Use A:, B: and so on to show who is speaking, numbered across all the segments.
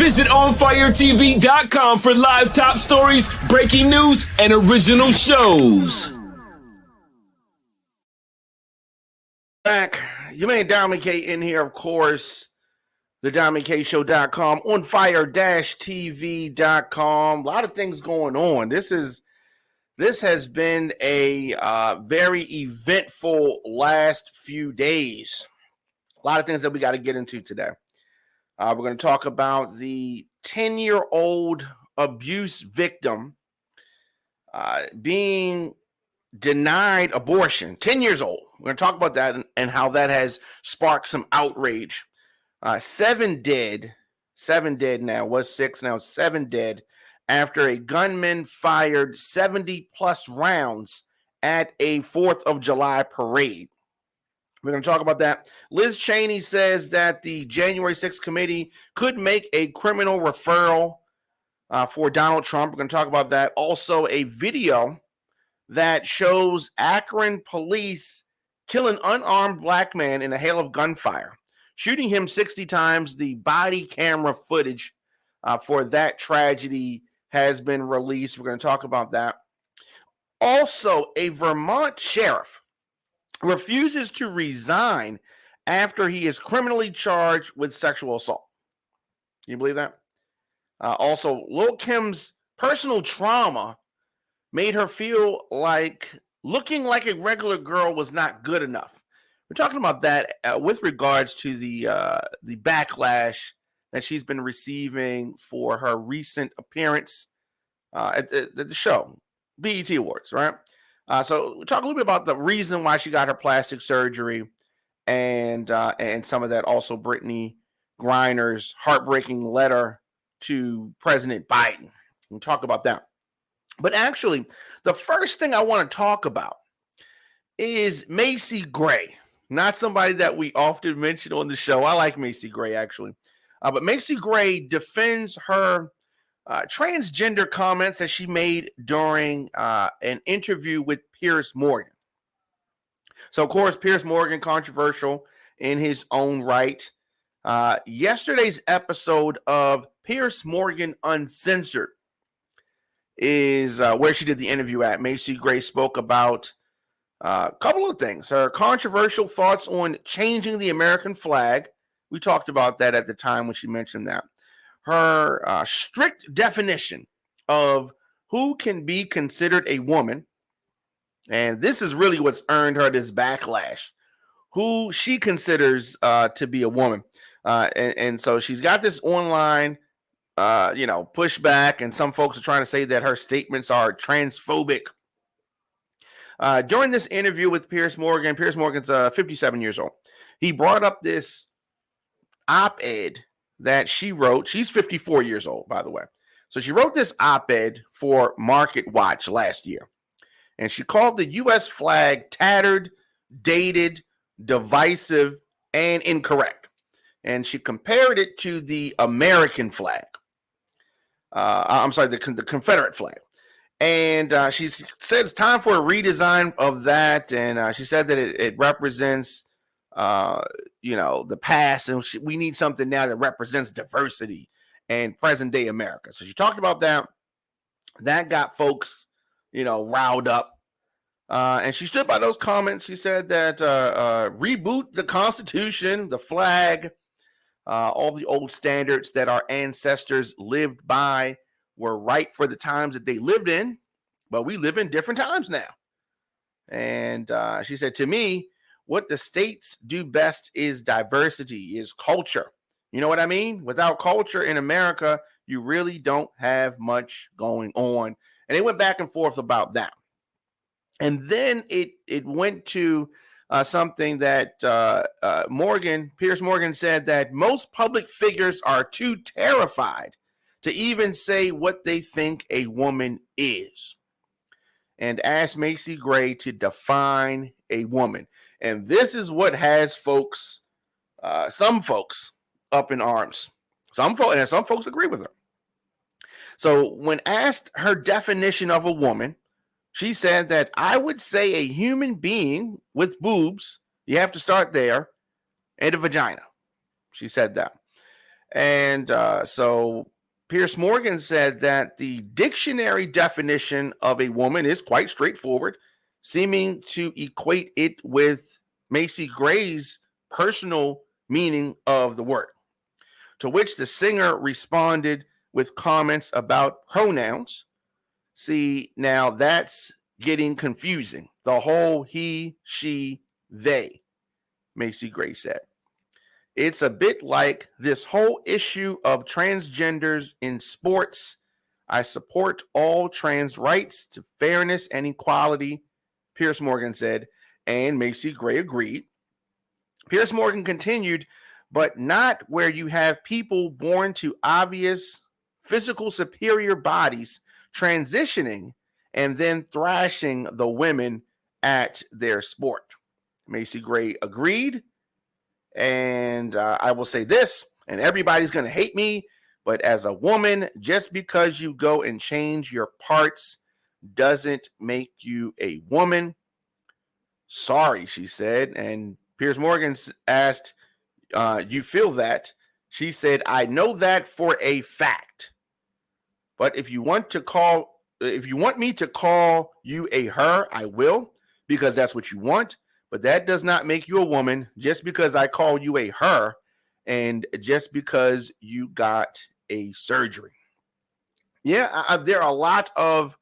A: Visit onfiretv.com for live top stories, breaking news, and original shows.
B: Back. You made Diamond K in here, of course. TheDiamondKShow.com, onfire-tv.com. A lot of things going on. This has been a very eventful last few days. A lot of things that we got to get into today. We're going to talk about the 10-year-old abuse victim being denied abortion. 10 years old. We're going to talk about that and how that has sparked some outrage. 7 dead now, was 6, now 7 dead after a gunman fired 70 plus rounds at a 4th of July parade. We're going to talk about that. Liz Cheney says that the January 6th committee could make a criminal referral for Donald Trump. We're going to talk about that. Also, a video that shows Akron police kill an unarmed black man in a hail of gunfire, shooting him 60 times. The body camera footage for that tragedy has been released. We're going to talk about that. Also, a Vermont sheriff refuses to resign after he is criminally charged with sexual assault. Can you believe that? Also, Lil Kim's personal trauma made her feel like looking like a regular girl was not good enough. We're talking about that with regards to the backlash that she's been receiving for her recent appearance at the show, BET Awards, right? So we'll talk a little bit about the reason why she got her plastic surgery and some of that. Also, Brittney Griner's heartbreaking letter to President Biden. We'll talk about that. But actually, the first thing I want to talk about is Macy Gray. Not somebody that we often mention on the show. I like Macy Gray, actually. But Macy Gray defends her transgender comments that she made during an interview with Piers Morgan. So, of course, Piers Morgan, controversial in his own right. Yesterday's episode of Piers Morgan Uncensored is where she did the interview at. Macy Gray spoke about a couple of things. Her controversial thoughts on changing the American flag. We talked about that at the time when she mentioned that. Her strict definition of who can be considered a woman. And this is really what's earned her this backlash. Who she considers to be a woman. And so she's got this online pushback, and some folks are trying to say that her statements are transphobic. During this interview with Piers Morgan's 57 years old. He brought up this op-ed that she wrote. She's 54 years old, by the way. So she wrote this op-ed for Market Watch last year. And she called the U.S. flag tattered, dated, divisive, and incorrect. And she compared it to the American flag. The Confederate flag. And she said it's time for a redesign of that. And she said that it represents, the past. And we need something now that represents diversity and present day America. So she talked about that. That got folks, riled up. And she stood by those comments. She said that reboot the Constitution, the flag, all the old standards that our ancestors lived by were right for the times that they lived in, but we live in different times now. And she said, to me, what the states do best is diversity, is culture. You know what I mean? Without culture in America, you really don't have much going on. And they went back and forth about that. And then it went to something that Piers Morgan said that most public figures are too terrified to even say what they think a woman is, and asked Macy Gray to define a woman. And this is what has folks, some folks, up in arms. Some folks agree with her. So when asked her definition of a woman, she said that I would say a human being with boobs, you have to start there, and a vagina. She said that. And so Pierce Morgan said that the dictionary definition of a woman is quite straightforward, seeming to equate it with Macy Gray's personal meaning of the word. To which the singer responded with comments about pronouns. See, now that's getting confusing. The whole he, she, they, Macy Gray said. It's a bit like this whole issue of transgenders in sports. I support all trans rights to fairness and equality, Pierce Morgan said, and Macy Gray agreed. Pierce Morgan continued, but not where you have people born to obvious physical superior bodies transitioning and then thrashing the women at their sport. Macy Gray agreed. And I will say this, and everybody's going to hate me, but as a woman, just because you go and change your parts doesn't make you a woman. Sorry, she said. And Piers Morgan asked, you feel that? She said, I know that for a fact. But if you want me to call you a her, I will, because that's what you want. But that does not make you a woman just because I call you a her and just because you got a surgery. Yeah, there are a lot of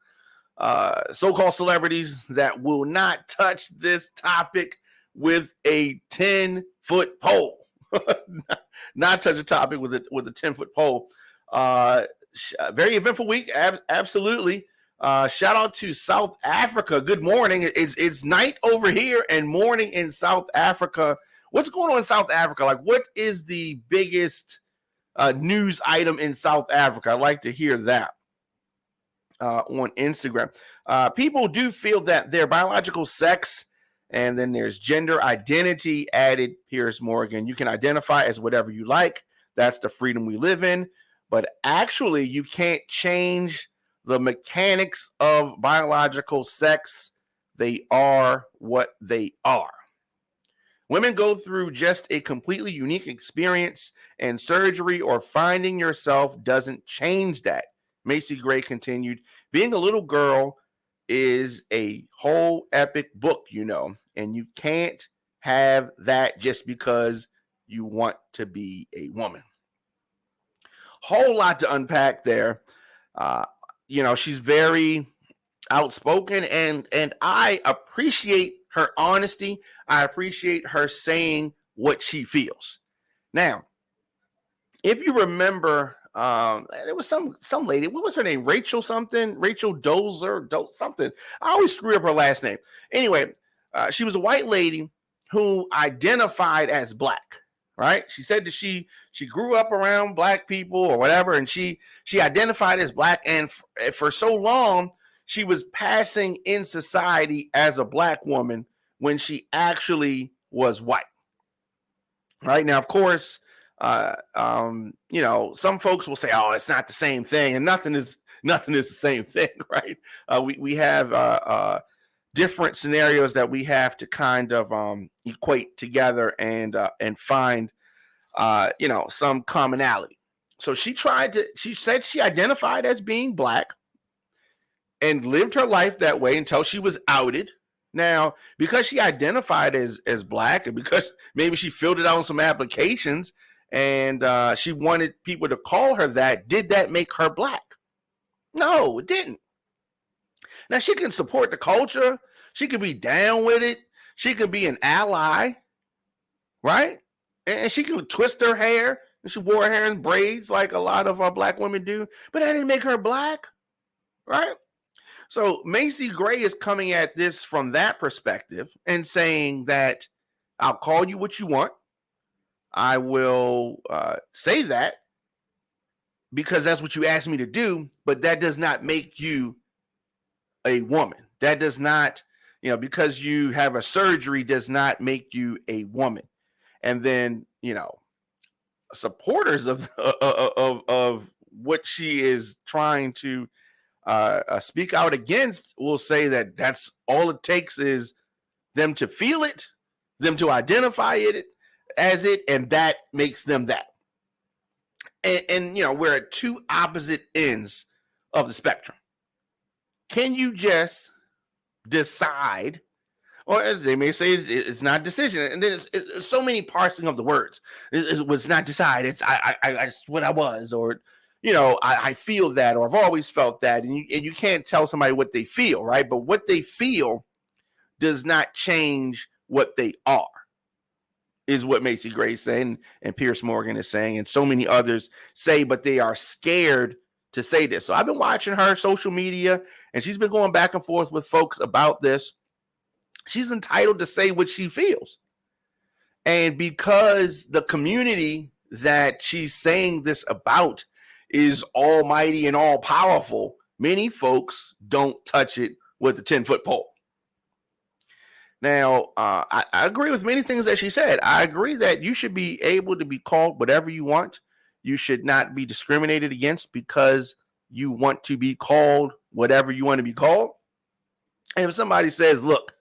B: so-called celebrities that will not touch this topic with a 10-foot pole. Not touch a topic with a 10-foot pole. Very eventful week. Absolutely. Shout out to South Africa. Good morning. It's night over here and morning in South Africa. What's going on in South Africa? Like, what is the biggest news item in South Africa? I'd like to hear that on Instagram. People do feel that their biological sex, and then there's gender identity added, Piers Morgan. You can identify as whatever you like. That's the freedom we live in. But actually, you can't change the mechanics of biological sex. They are what they are. Women go through just a completely unique experience, and surgery or finding yourself doesn't change that. Macy Gray continued, being a little girl is a whole epic book, and you can't have that just because you want to be a woman. Whole lot to unpack there. She's very outspoken, and I appreciate her honesty. I appreciate her saying what she feels. Now, if you remember, there was some lady. What was her name? Rachel something? Rachel Dozer something. I always screw up her last name. Anyway, she was a white lady who identified as black. Right? She said that she grew up around black people or whatever, and she identified as black, and for so long she was passing in society as a black woman when she actually was white. Right? Now, of course, some folks will say, "Oh, it's not the same thing," and nothing is the same thing, right? We have different scenarios that we have to kind of equate together and find some commonality. So she said she identified as being black and lived her life that way until she was outed. Now, because she identified as black, and because maybe she filled it out on some applications and she wanted people to call her that, did that make her black? No, it didn't. Now, she can support the culture. She could be down with it. She could be an ally, right? And she can twist her hair. And she wore her hair in braids like a lot of black women do. But that didn't make her black, right? So Macy Gray is coming at this from that perspective and saying that I'll call you what you want. I will say that because that's what you asked me to do. But that does not make you a woman. That does not, because you have a surgery does not make you a woman. And then, supporters of what she is trying to speak out against will say that that's all it takes is them to feel it, them to identify it as it, and that makes them that. and we're at two opposite ends of the spectrum. Can you just decide, or as they may say, it's not decision, and there's so many parsing of the words. It was not decide. It's it's what I was, or I feel that, or I've always felt that, and you can't tell somebody what they feel, right? But what they feel does not change what they are, is what Macy Gray is saying, and Pierce Morgan is saying, and so many others say, but they are scared to say this. So I've been watching her social media, and she's been going back and forth with folks about this. She's entitled to say what she feels. And because the community that she's saying this about is almighty and all powerful, many folks don't touch it with a 10-foot pole. Now, I agree with many things that she said. I agree that you should be able to be called whatever you want. You should not be discriminated against because you want to be called whatever you want to be called. And if somebody says, look,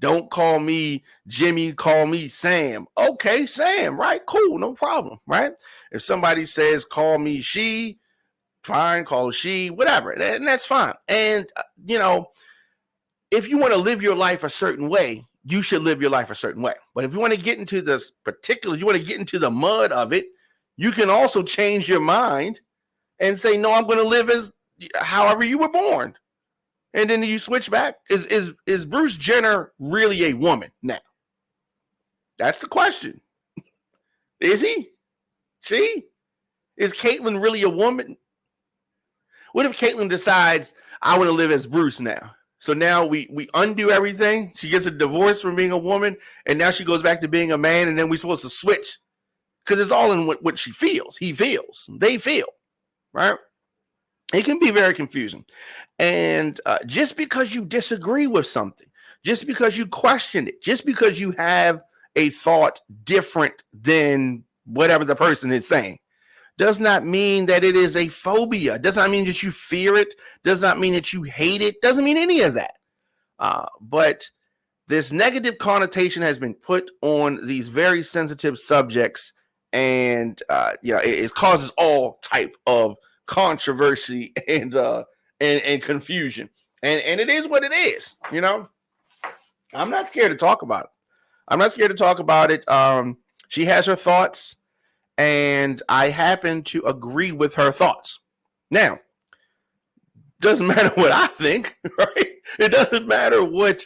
B: don't call me Jimmy, call me Sam. Okay, Sam, right? Cool, no problem, right? If somebody says, call me she, fine, call her she, whatever, and that's fine. And, if you want to live your life a certain way, you should live your life a certain way. But if you want to get into this particulars, you want to get into the mud of it, you can also change your mind and say, no, I'm going to live as however you were born. And then you switch back. Is Bruce Jenner really a woman now? That's the question. Is he? She? Is Caitlyn really a woman? What if Caitlyn decides, I want to live as Bruce now? So now we undo everything. She gets a divorce from being a woman, and now she goes back to being a man, and then we're supposed to switch. Because it's all in what she feels. He feels. They feel. Right? It can be very confusing. And just because you disagree with something, just because you question it, just because you have a thought different than whatever the person is saying, does not mean that it is a phobia. Does not mean that you fear it. Does not mean that you hate it. Doesn't mean any of that. But this negative connotation has been put on these very sensitive subjects, and it causes all type of controversy and confusion. And it is what it is. I'm not scared to talk about it. She has her thoughts, and I happen to agree with her thoughts. Now, doesn't matter what I think, right? It doesn't matter what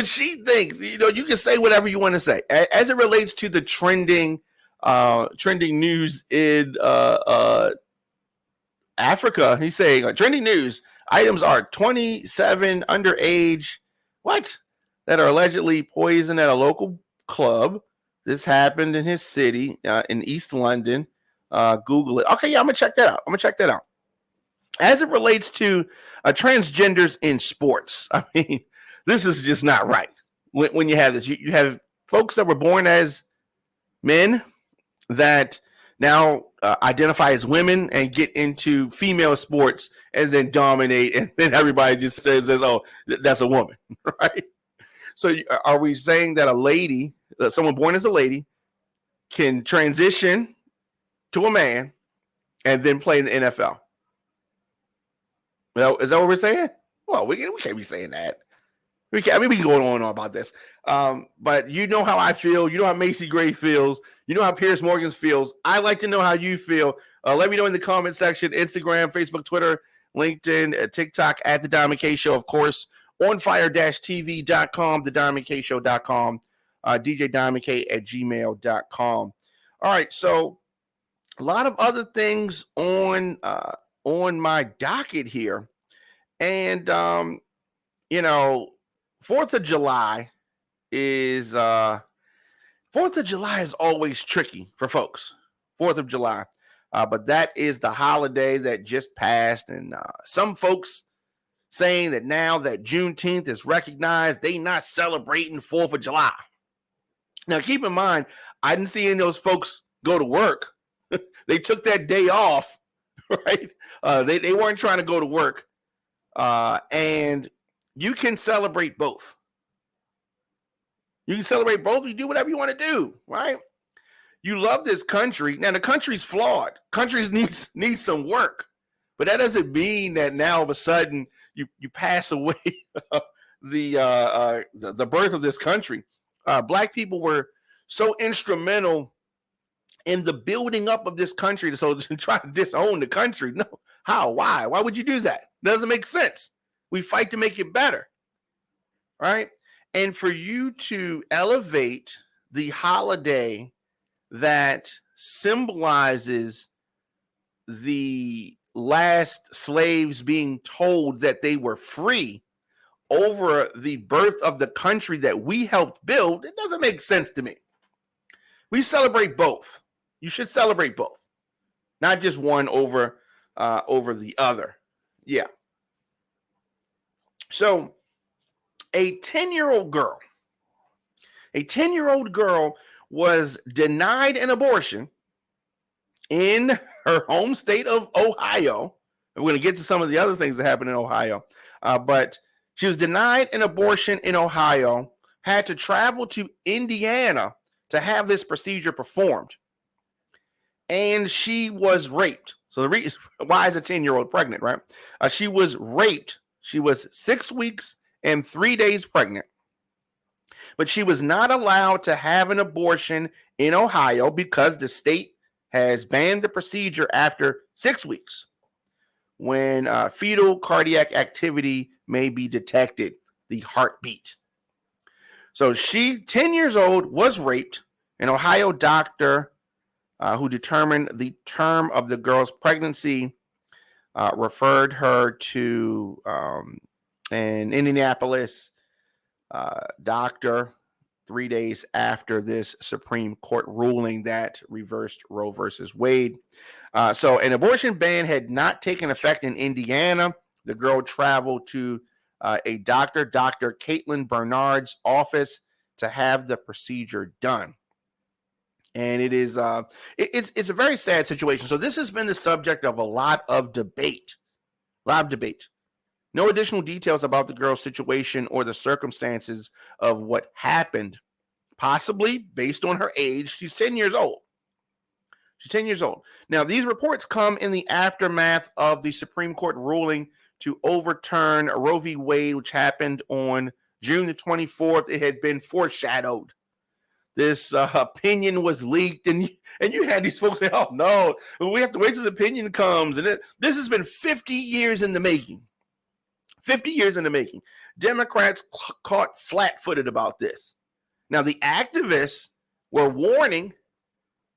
B: she thinks. You can say whatever you want to say. As it relates to the trending news in Africa, he's saying trending news items are 27 underage that are allegedly poisoned at a local club. This happened in his city, in East London. Google it. Okay, yeah, I'm gonna check that out. As it relates to transgenders in sports, I mean, this is just not right. When you have this, you have folks that were born as men that now identify as women and get into female sports and then dominate, and then everybody just says, "Oh, that's a woman," right? So, are we saying that a lady, someone born as a lady, can transition to a man and then play in the NFL? Well, is that what we're saying? Well, we can't be saying that. We can go on and on about this. But you know how I feel. You know how Macy Gray feels. You know how Pierce Morgan feels. I like to know how you feel. Let me know in the comment section. Instagram, Facebook, Twitter, LinkedIn, TikTok, at The Diamond K Show, of course. onfire-tv.com, thediamondkshow.com, djdiamondk@gmail.com. All right, so a lot of other things on my docket here. And, 4th of July is always tricky for folks. 4th of July. But that is the holiday that just passed. And some folks saying that now that Juneteenth is recognized, they not celebrating 4th of July. Now, keep in mind, I didn't see any of those folks go to work. They took that day off, right? They weren't trying to go to work. And you can celebrate both. You can celebrate both. You do whatever you want to do, right? You love this country. Now the country's flawed. Countries needs some work, but that doesn't mean that now all of a sudden you pass away the birth of this country. Black people were so instrumental in the building up of this country. So to try to disown the country, no, how? Why? Why would you do that? Doesn't make sense. We fight to make it better, right? And for you to elevate the holiday that symbolizes the last slaves being told that they were free over the birth of the country that we helped build, it doesn't make sense to me. We celebrate both. You should celebrate both, not just one over the other. Yeah. So a 10-year-old girl was denied an abortion in her home state of Ohio. We're going to get to some of the other things that happened in Ohio, but she was denied an abortion in Ohio, had to travel to Indiana to have this procedure performed, and she was raped. So the reason why is a 10-year-old pregnant, right? She was raped. She was 6 weeks and 3 days pregnant, but she was not allowed to have an abortion in Ohio because the state has banned the procedure after 6 weeks when fetal cardiac activity may be detected, the heartbeat. So she, 10 years old, was raped. An Ohio doctor who determined the term of the girl's pregnancy referred her to an Indianapolis doctor 3 days after this Supreme Court ruling that reversed Roe versus Wade. So an abortion ban had not taken effect in Indiana. The girl traveled to a doctor, Dr. Caitlin Bernard's office, to have the procedure done. And it is it's a very sad situation. So this has been the subject of a lot of debate. No additional details about the girl's situation or the circumstances of what happened, possibly based on her age. She's 10 years old. Now, these reports come in the aftermath of the Supreme Court ruling to overturn Roe v. Wade, which happened on June the 24th. It had been foreshadowed. This opinion was leaked, and you had these folks say, oh, no, we have to wait till the opinion comes. And this has been 50 years in the making. 50 years in the making. Democrats caught flat-footed about this. Now, the activists were warning,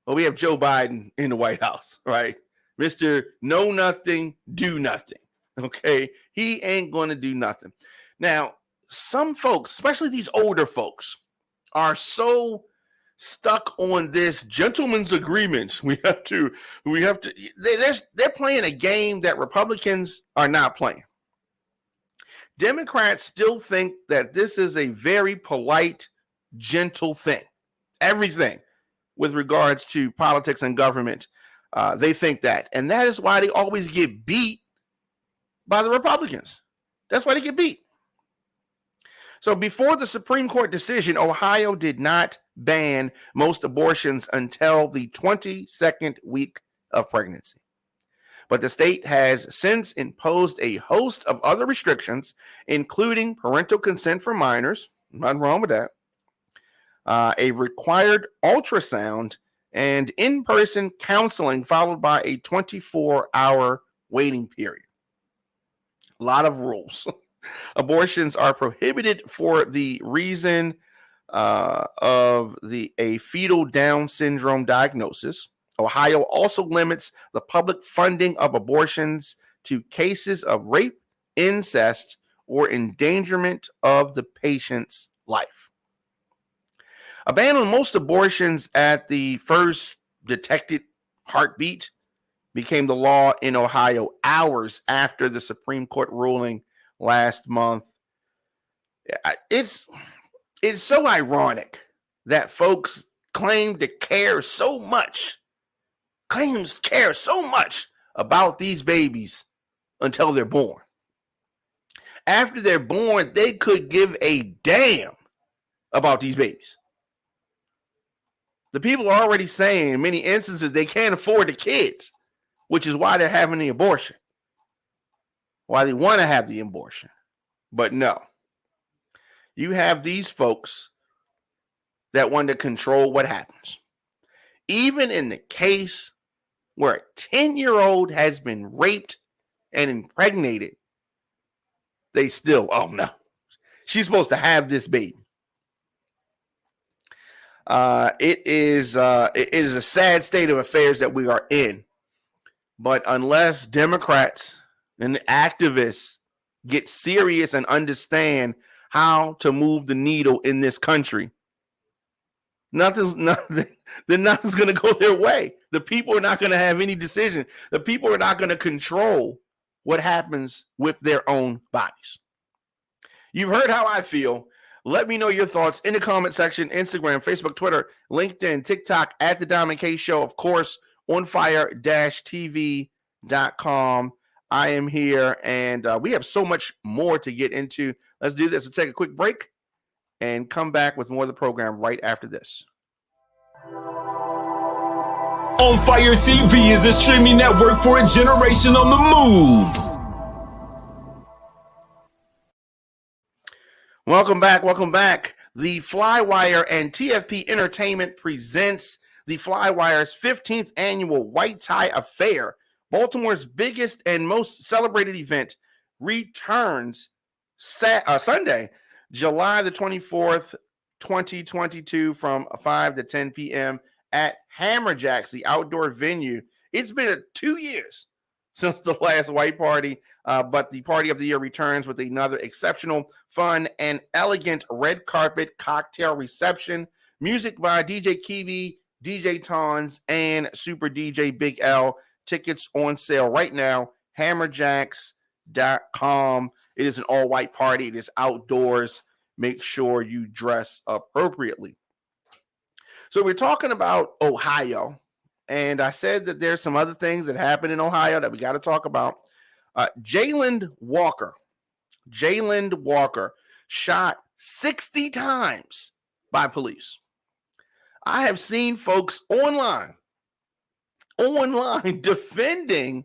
B: well, we have Joe Biden in the White House, right? Mr. Know Nothing, Do Nothing, okay? He ain't going to do nothing. Now, some folks, especially these older folks, are so stuck on this gentleman's agreement. They're playing a game that Republicans are not playing. Democrats still think that this is a very polite, gentle thing. Everything with regards to politics and government, they think that. And that is why they always get beat by the Republicans. That's why they get beat. So before the Supreme Court decision, Ohio did not ban most abortions until the 22nd week of pregnancy. But the state has since imposed a host of other restrictions, including parental consent for minors, nothing wrong with that, a required ultrasound, and in-person counseling followed by a 24-hour waiting period. A lot of rules. Abortions are prohibited for the reason of a fetal Down syndrome diagnosis. Ohio also limits the public funding of abortions to cases of rape, incest, or endangerment of the patient's life. A ban on most abortions at the first detected heartbeat became the law in Ohio hours after the Supreme Court ruling last month. It's so ironic that folks claim to care so much about these babies until they're born. After they're born, they could give a damn about these babies. The people are already saying in many instances they can't afford the kids, which is why they're having the abortion, why they want to have the abortion. But no, you have these folks that want to control what happens. Even in the case where a 10-year-old has been raped and impregnated, they still, oh no, she's supposed to have this baby. It is a sad state of affairs that we are in. But unless Democrats and activists get serious and understand how to move the needle in this country, nothing's going to go their way. The people are not going to have any decision. The people are not going to control what happens with their own bodies. You've heard how I feel. Let me know your thoughts in the comment section, Instagram, Facebook, Twitter, LinkedIn, TikTok, at The Diamond K Show, of course, onfire-tv.com. I am here, and we have so much more to get into. Let's do this. Let's take a quick break and come back with more of the program right after this.
A: On Fire TV is a streaming network for a generation on the move.
B: Welcome back. The Flywire and TFP Entertainment presents the Flywire's 15th annual White Tie Affair. Baltimore's biggest and most celebrated event returns Sunday, July the 24th, 2022 from 5 to 10 p.m. at Hammerjacks, the outdoor venue. It's been 2 years since the last white party, but the party of the year returns with another exceptional, fun, and elegant red carpet cocktail reception. Music by DJ Kiwi, DJ Tons, and Super DJ Big L. Tickets on sale right now, hammerjacks.com. It is an all-white party. It is outdoors. Make sure you dress appropriately. So we're talking about Ohio, and I said that there's some other things that happened in Ohio that we got to talk about. Jayland Walker shot 60 times by police. I have seen folks online defending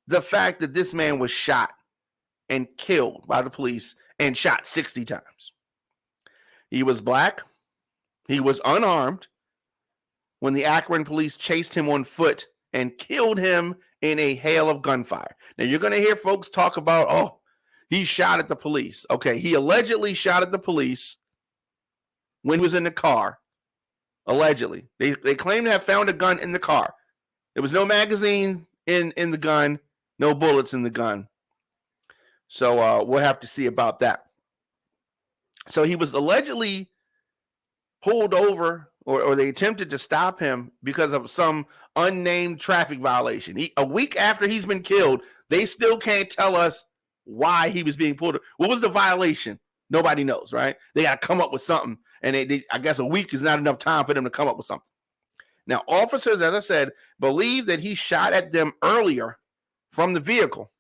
B: the fact that this man was shot and killed by the police and shot 60 times. He was black. He was unarmed when the Akron police chased him on foot and killed him in a hail of gunfire. Now, you're going to hear folks talk about, oh, he shot at the police. Okay, he allegedly shot at the police when he was in the car. Allegedly. They claim to have found a gun in the car. There was no magazine in the gun, no bullets in the gun. So we'll have to see about that. So he was allegedly pulled over, or they attempted to stop him because of some unnamed traffic violation. A week after he's been killed, they still can't tell us why he was being pulled over. What was the violation? Nobody knows, right? They got to come up with something. And I guess a week is not enough time for them to come up with something. Now, officers, as I said, believe that he shot at them earlier from the vehicle.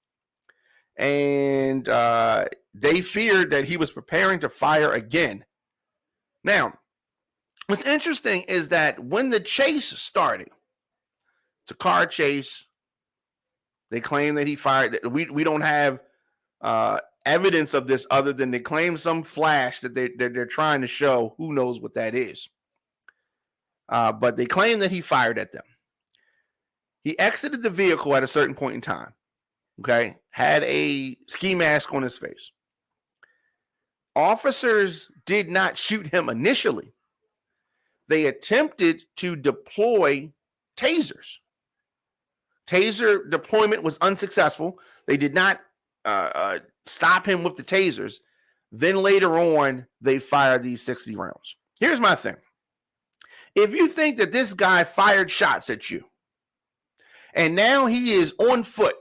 B: And they feared that he was preparing to fire again. Now, what's interesting is that when the chase started, it's a car chase. They claim that he fired. We don't have evidence of this other than they claim some flash that they're trying to show. Who knows what that is? But they claim that he fired at them. He exited the vehicle at a certain point in time. Okay, had a ski mask on his face. Officers did not shoot him initially. They attempted to deploy tasers. Taser deployment was unsuccessful. They did not stop him with the tasers. Then later on, they fired these 60 rounds. Here's my thing. If you think that this guy fired shots at you, and now he is on foot,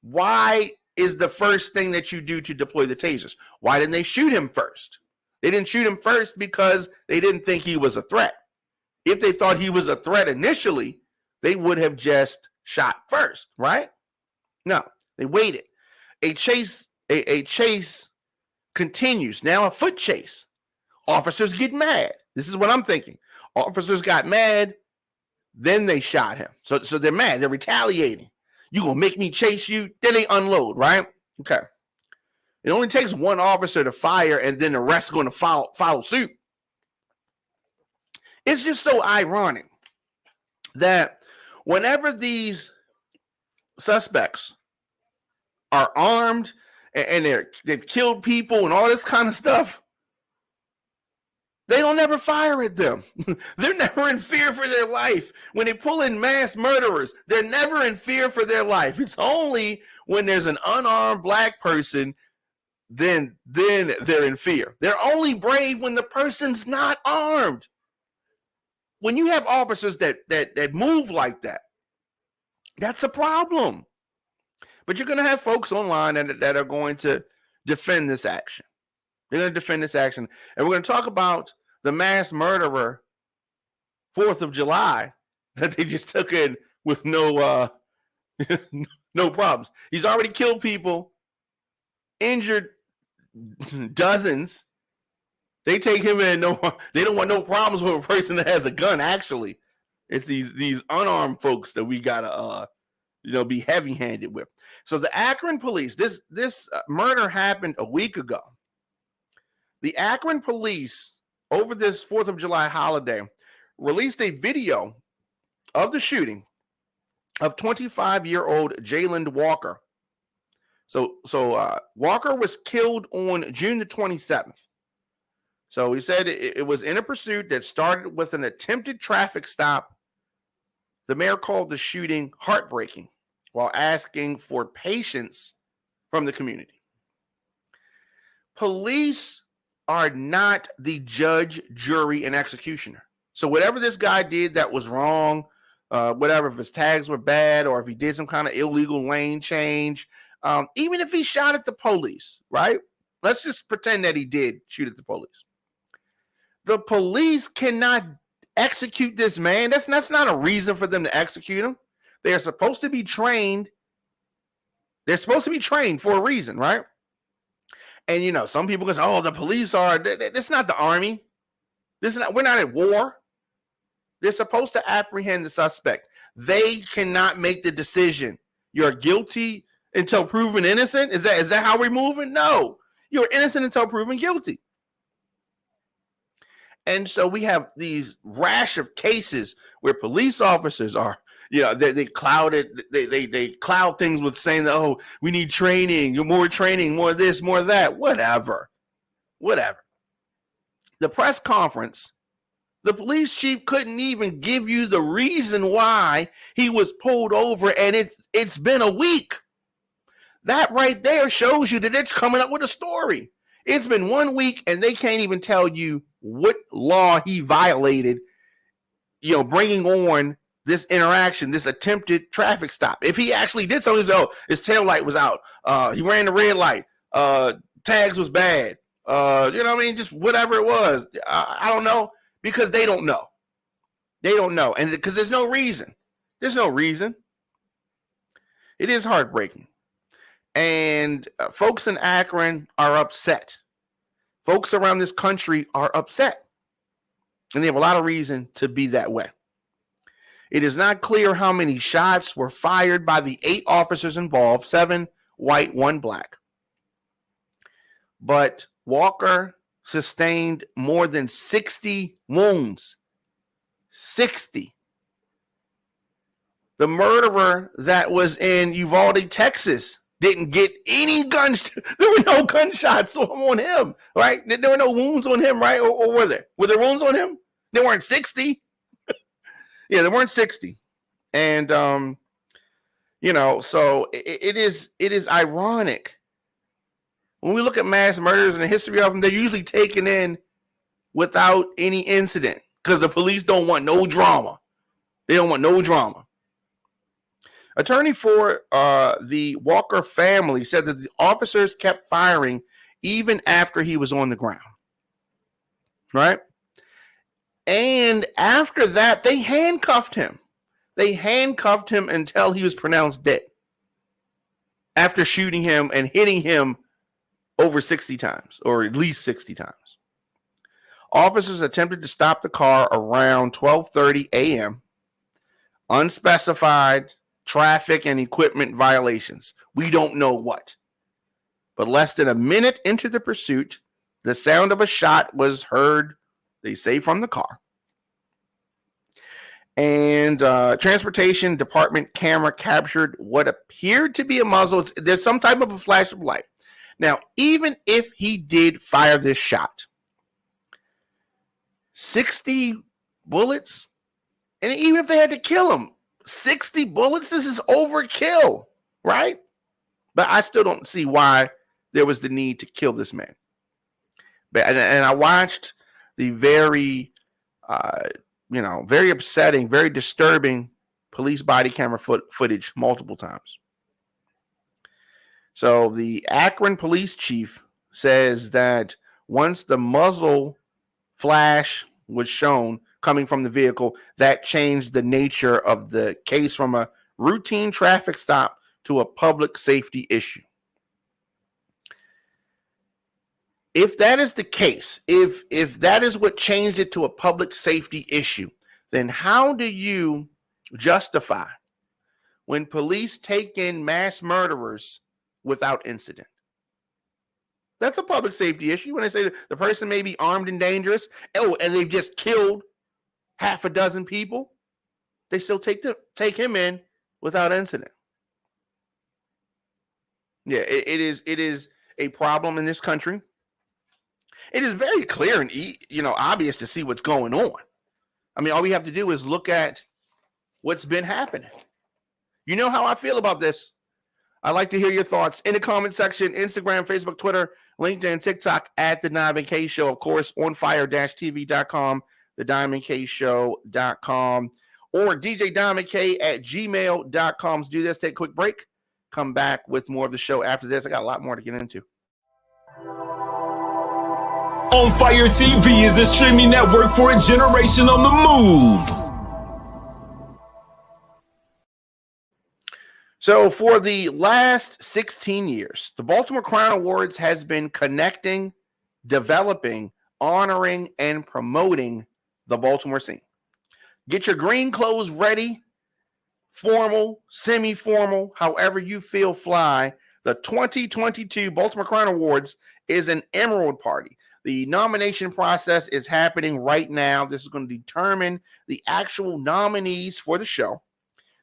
B: why is the first thing that you do to deploy the tasers? Why didn't they shoot him first? They didn't shoot him first because they didn't think he was a threat. If they thought he was a threat initially, they would have just shot first, right? No, they waited. A chase continues. Now a foot chase. Officers get mad. This is what I'm thinking. Officers got mad. Then they shot him. So they're mad. They're retaliating. You gonna make me chase you? Then they unload, right? Okay. It only takes one officer to fire, and then the rest are going to follow suit. It's just so ironic that whenever these suspects are armed and they've killed people and all this kind of stuff, they don't ever fire at them. They're never in fear for their life. When they pull in mass murderers, they're never in fear for their life. It's only when there's an unarmed black person, then they're in fear. They're only brave when the person's not armed. When you have officers that move like that, that's a problem. But you're going to have folks online that are going to defend this action. They're going to defend this action. And we're going to talk about the mass murderer, 4th of July, that they just took in with no problems. He's already killed people, injured dozens. They take him in. They don't want no problems with a person that has a gun. Actually, it's these unarmed folks that we gotta be heavy-handed with. So the Akron police, this murder happened a week ago. The Akron police, over this 4th of July holiday, released a video of the shooting of 25-year-old Jayland Walker. So Walker was killed on June the 27th. So he said it was in a pursuit that started with an attempted traffic stop. The mayor called the shooting heartbreaking while asking for patience from the community. Police are not the judge, jury, and executioner. So whatever this guy did that was wrong, whatever, if his tags were bad or if he did some kind of illegal lane change, even if he shot at the police, right? Let's just pretend that he did shoot at the police. The police cannot execute this man. That's not a reason for them to execute him. They are supposed to be trained. They're supposed to be trained for a reason, right? And some people go, "Oh, the police are." That's not the army. We're not at war. They're supposed to apprehend the suspect. They cannot make the decision. You're guilty until proven innocent. Is that how we're moving? No, you're innocent until proven guilty. And so we have these rash of cases where police officers are, they cloud it. They cloud things with saying that, "Oh, we need training, more training, more of this, more of that," whatever. The press conference, the police chief couldn't even give you the reason why he was pulled over, and it's been a week. That right there shows you that they're coming up with a story. It's been 1 week, and they can't even tell you what law he violated, bringing on this interaction, this attempted traffic stop. If he actually did something, his tail light was out. He ran the red light. Tags was bad. Just whatever it was. I don't know, because they don't know. They don't know. And because there's no reason. There's no reason. It is heartbreaking. And folks in Akron are upset. Folks around this country are upset. And they have a lot of reason to be that way. It is not clear how many shots were fired by the 8 officers involved, 7 white, 1 black. But Walker sustained more than 60 wounds. 60. The murderer that was in Uvalde, Texas, didn't get any guns. There were no gunshots on him, right? There were no wounds on him, right? Or were there? Were there wounds on him? There weren't 60. Yeah, there weren't 60. And, so it is ironic. When we look at mass murders and the history of them, they're usually taken in without any incident because the police don't want no drama. They don't want no drama. Attorney for the Walker family said that the officers kept firing even after he was on the ground. Right? And after that, they handcuffed him. They handcuffed him until he was pronounced dead. After shooting him and hitting him over 60 times, or at least 60 times. Officers attempted to stop the car around 12:30 a.m. Unspecified traffic and equipment violations. We don't know what. But less than a minute into the pursuit, the sound of a shot was heard, they say, from the car. And transportation department camera captured what appeared to be a muzzle. There's some type of a flash of light. Now, even if he did fire this shot, 60 bullets, and even if they had to kill him, 60 bullets, this is overkill, right? But I still don't see why there was the need to kill this man. And I watched the very upsetting, very disturbing police body camera footage multiple times. So the Akron police chief says that once the muzzle flash was shown coming from the vehicle, that changed the nature of the case from a routine traffic stop to a public safety issue. If that is the case, if that is what changed it to a public safety issue, then how do you justify when police take in mass murderers without incident? That's a public safety issue. When they say the person may be armed and dangerous, and they've just killed half a dozen people, they still take him in without incident. Yeah, it is a problem in this country. It is very clear and obvious to see what's going on. I mean, all we have to do is look at what's been happening. You know how I feel about this. I'd like to hear your thoughts in the comment section, Instagram, Facebook, Twitter, LinkedIn, TikTok at The Diamond K Show. Of course, onfire-tv.com, thediamondkshow.com, or djdiamondk@gmail.com. Let's do this, take a quick break, come back with more of the show after this. I got a lot more to get into.
A: On Fire TV is a streaming network for a generation on the move.
B: So for the last 16 years, the Baltimore Crown Awards has been connecting, developing, honoring, and promoting the Baltimore scene. Get your green clothes ready, formal, semi-formal, however you feel fly. The 2022 Baltimore Crown Awards is an emerald party. The nomination process is happening right now. This is going to determine the actual nominees for the show.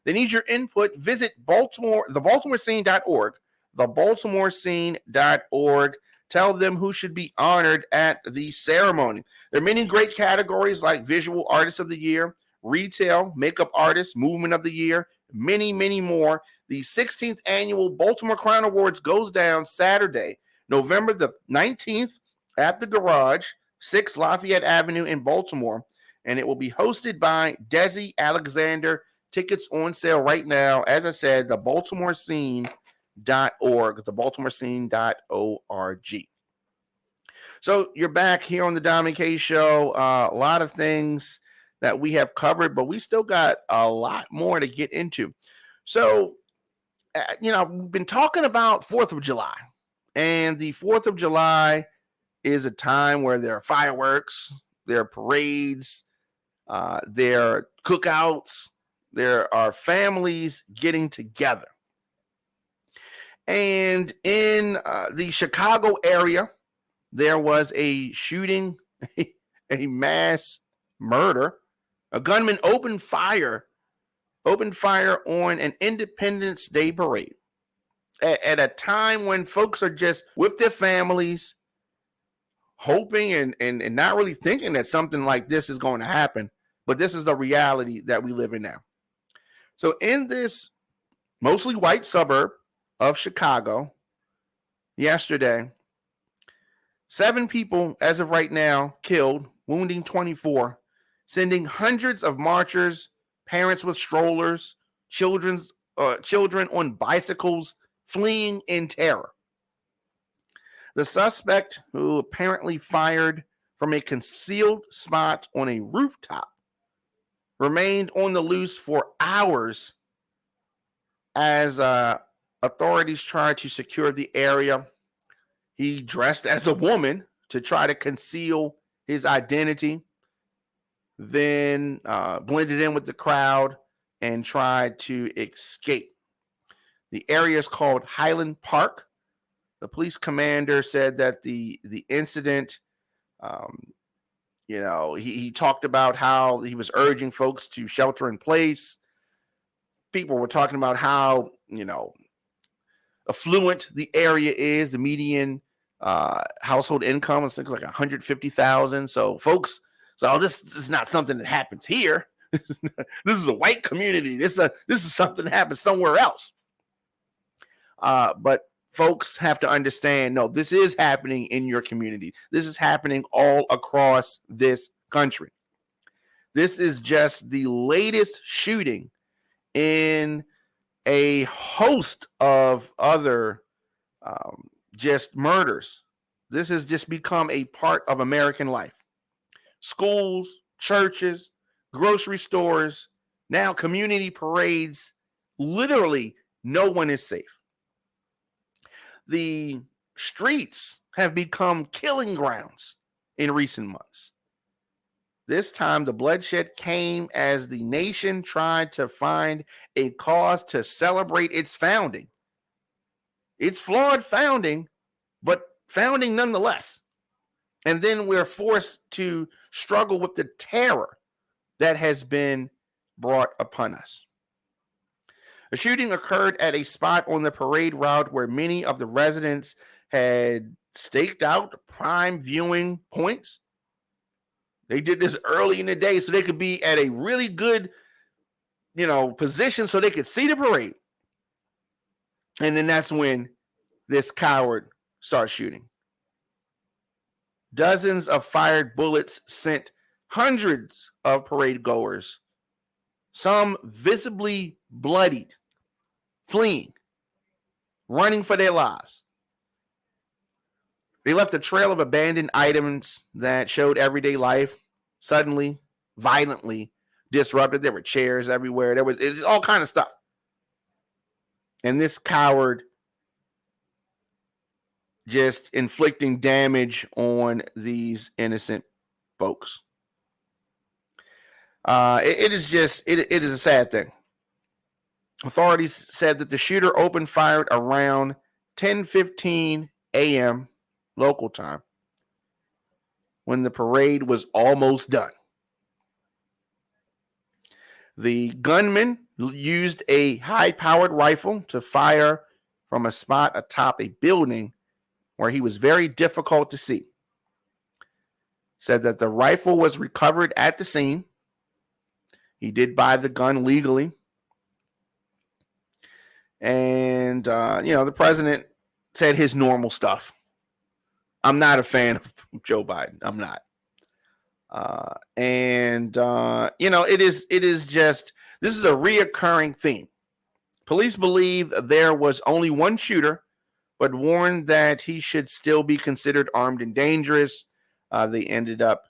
B: They need your input. Visit thebaltimorescene.org, thebaltimorescene.org. Tell them who should be honored at the ceremony. There are many great categories like Visual Artist of the Year, Retail, Makeup Artist, Movement of the Year, many, many more. The 16th Annual Baltimore Crown Awards goes down Saturday, November the 19th at the Garage, 6 Lafayette Avenue in Baltimore, and it will be hosted by Desi Alexander. Tickets on sale right now. As I said, the baltimorescene.org, thebaltimorescene.org. So you're back here on the Diamond K Show. A lot of things that we have covered, but we still got a lot more to get into. So, we've been talking about 4th of July, and the 4th of July is a time where there are fireworks, there are parades, there are cookouts, there are families getting together. And in the Chicago area, there was a shooting, a mass murder. A gunman opened fire on an Independence Day parade at a time when folks are just with their families, hoping and not really thinking that something like this is going to happen. But this is the reality that we live in now. So in this mostly white suburb of Chicago, yesterday, 7 people, as of right now, killed, wounding 24, sending hundreds of marchers, parents with strollers, children on bicycles, fleeing in terror. The suspect, who apparently fired from a concealed spot on a rooftop, remained on the loose for hours as authorities tried to secure the area. He dressed as a woman to try to conceal his identity, then blended in with the crowd and tried to escape. The area is called Highland Park. The police commander said that the incident, he talked about how he was urging folks to shelter in place. People were talking about how, affluent the area is. The median household income is like 150,000. So folks, this is not something that happens here. This is a white community. This is something that happens somewhere else. But folks have to understand, no, this is happening in your community. This is happening all across this country. This is just the latest shooting in a host of other just murders. This has just become a part of American life. Schools, churches, grocery stores, now community parades. Literally, no one is safe. The streets have become killing grounds in recent months. This time, the bloodshed came as the nation tried to find a cause to celebrate its founding. It's flawed founding, but founding nonetheless. And then we're forced to struggle with the terror that has been brought upon us. A shooting occurred at a spot on the parade route where many of the residents had staked out prime viewing points. They did this early in the day so they could be at a really good, position so they could see the parade. And then that's when this coward starts shooting. Dozens of fired bullets sent hundreds of parade goers, some visibly bloodied, fleeing, running for their lives. They left a trail of abandoned items that showed everyday life suddenly, violently disrupted. There were chairs everywhere. It's all kind of stuff. And this coward just inflicting damage on these innocent folks. It is a sad thing. Authorities said that the shooter opened fire around 10:15 a.m. local time when the parade was almost done. The gunman used a high-powered rifle to fire from a spot atop a building where he was very difficult to see. Said that the rifle was recovered at the scene. He did buy the gun legally. And, the president said his normal stuff. I'm not a fan of Joe Biden. I'm not. It is just, this is a reoccurring theme. Police believe there was only one shooter, but warned that he should still be considered armed and dangerous. They ended up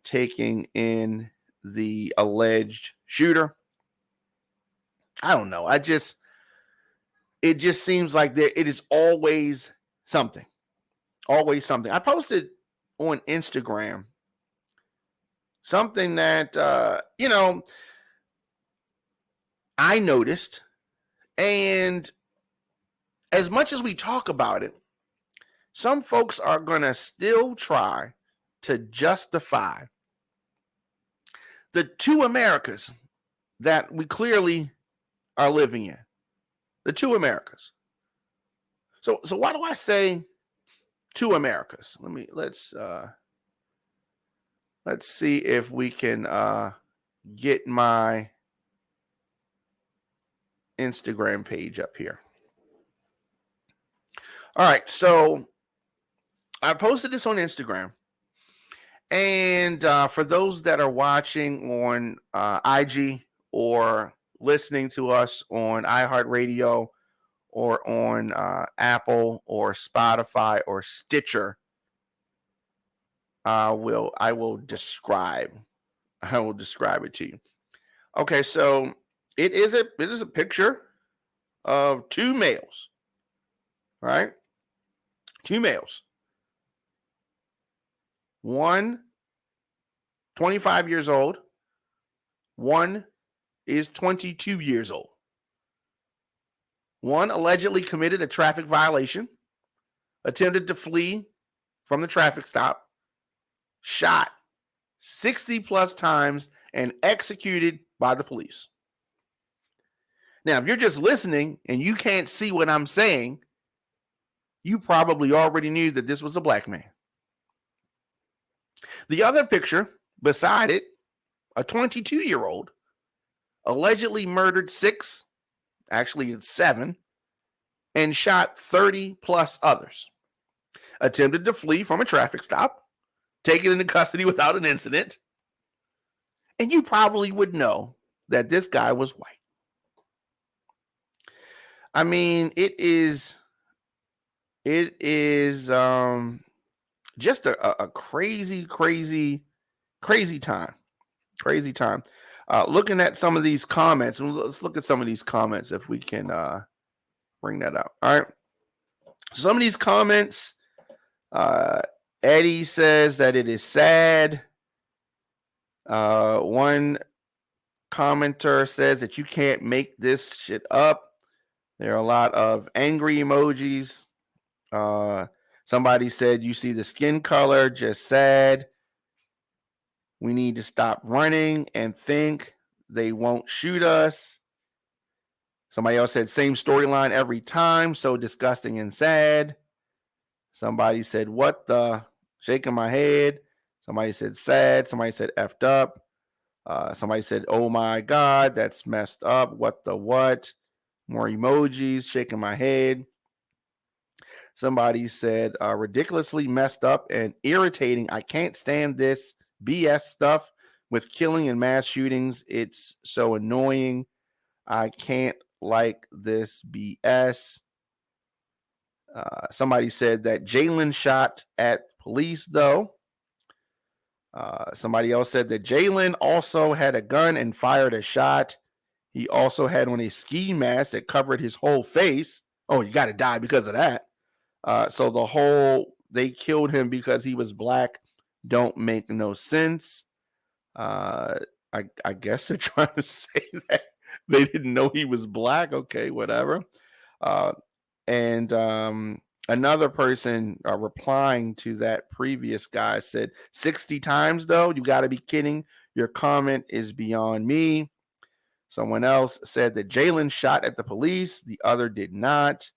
B: taking in the alleged shooter. I don't know. It just seems like it is always something. Always something. I posted on Instagram something that, I noticed. And as much as we talk about it, some folks are going to still try to justify the two Americas that we clearly are living in. The two Americas. So why do I say two Americas? Let's see if we can get my Instagram page up here. All right, so I posted this on Instagram. And for those that are watching on IG or listening to us on iHeartRadio or on Apple or Spotify or Stitcher, I will describe it to you. Okay, so it is a picture of two males, right? Two males. One, 25 years old. One is 22 years old. One allegedly committed a traffic violation, attempted to flee from the traffic stop, shot 60 plus times, and executed by the police. Now, if you're just listening and you can't see what I'm saying, you probably already knew that this was a black man. The other picture beside it, a 22-year-old allegedly murdered 6, actually it's 7, and shot 30 plus others. Attempted to flee from a traffic stop, taken into custody without an incident. And you probably would know that this guy was white. I mean, it is just a crazy time. Crazy time. Looking at some of these comments, let's look at some of these comments if we can bring that up. All right. Some of these comments, Eddie says that it is sad. One commenter says that you can't make this shit up. There are a lot of angry emojis. Somebody said, you see the skin color, just sad. We need to stop running and think they won't shoot us. Somebody else said, same storyline every time. So disgusting and sad. Somebody said, what the? Shaking my head. Somebody said sad. Somebody said effed up. Somebody said, oh my God, that's messed up. What the what? More emojis, shaking my head. Somebody said, ridiculously messed up and irritating. I can't stand this BS stuff with killing and mass shootings. It's so annoying. I can't like this BS. Somebody said that Jalen shot at police, though. Somebody else said that Jalen also had a gun and fired a shot. He also had on a ski mask that covered his whole face. Oh, you got to die because of that. So they killed him because he was black don't make no sense. I guess they're trying to say that they didn't know he was black. Okay, whatever. And another person replying to that previous guy said, 60 times, though? You got to be kidding. Your comment is beyond me. Someone else said that Jalen shot at the police. The other did not.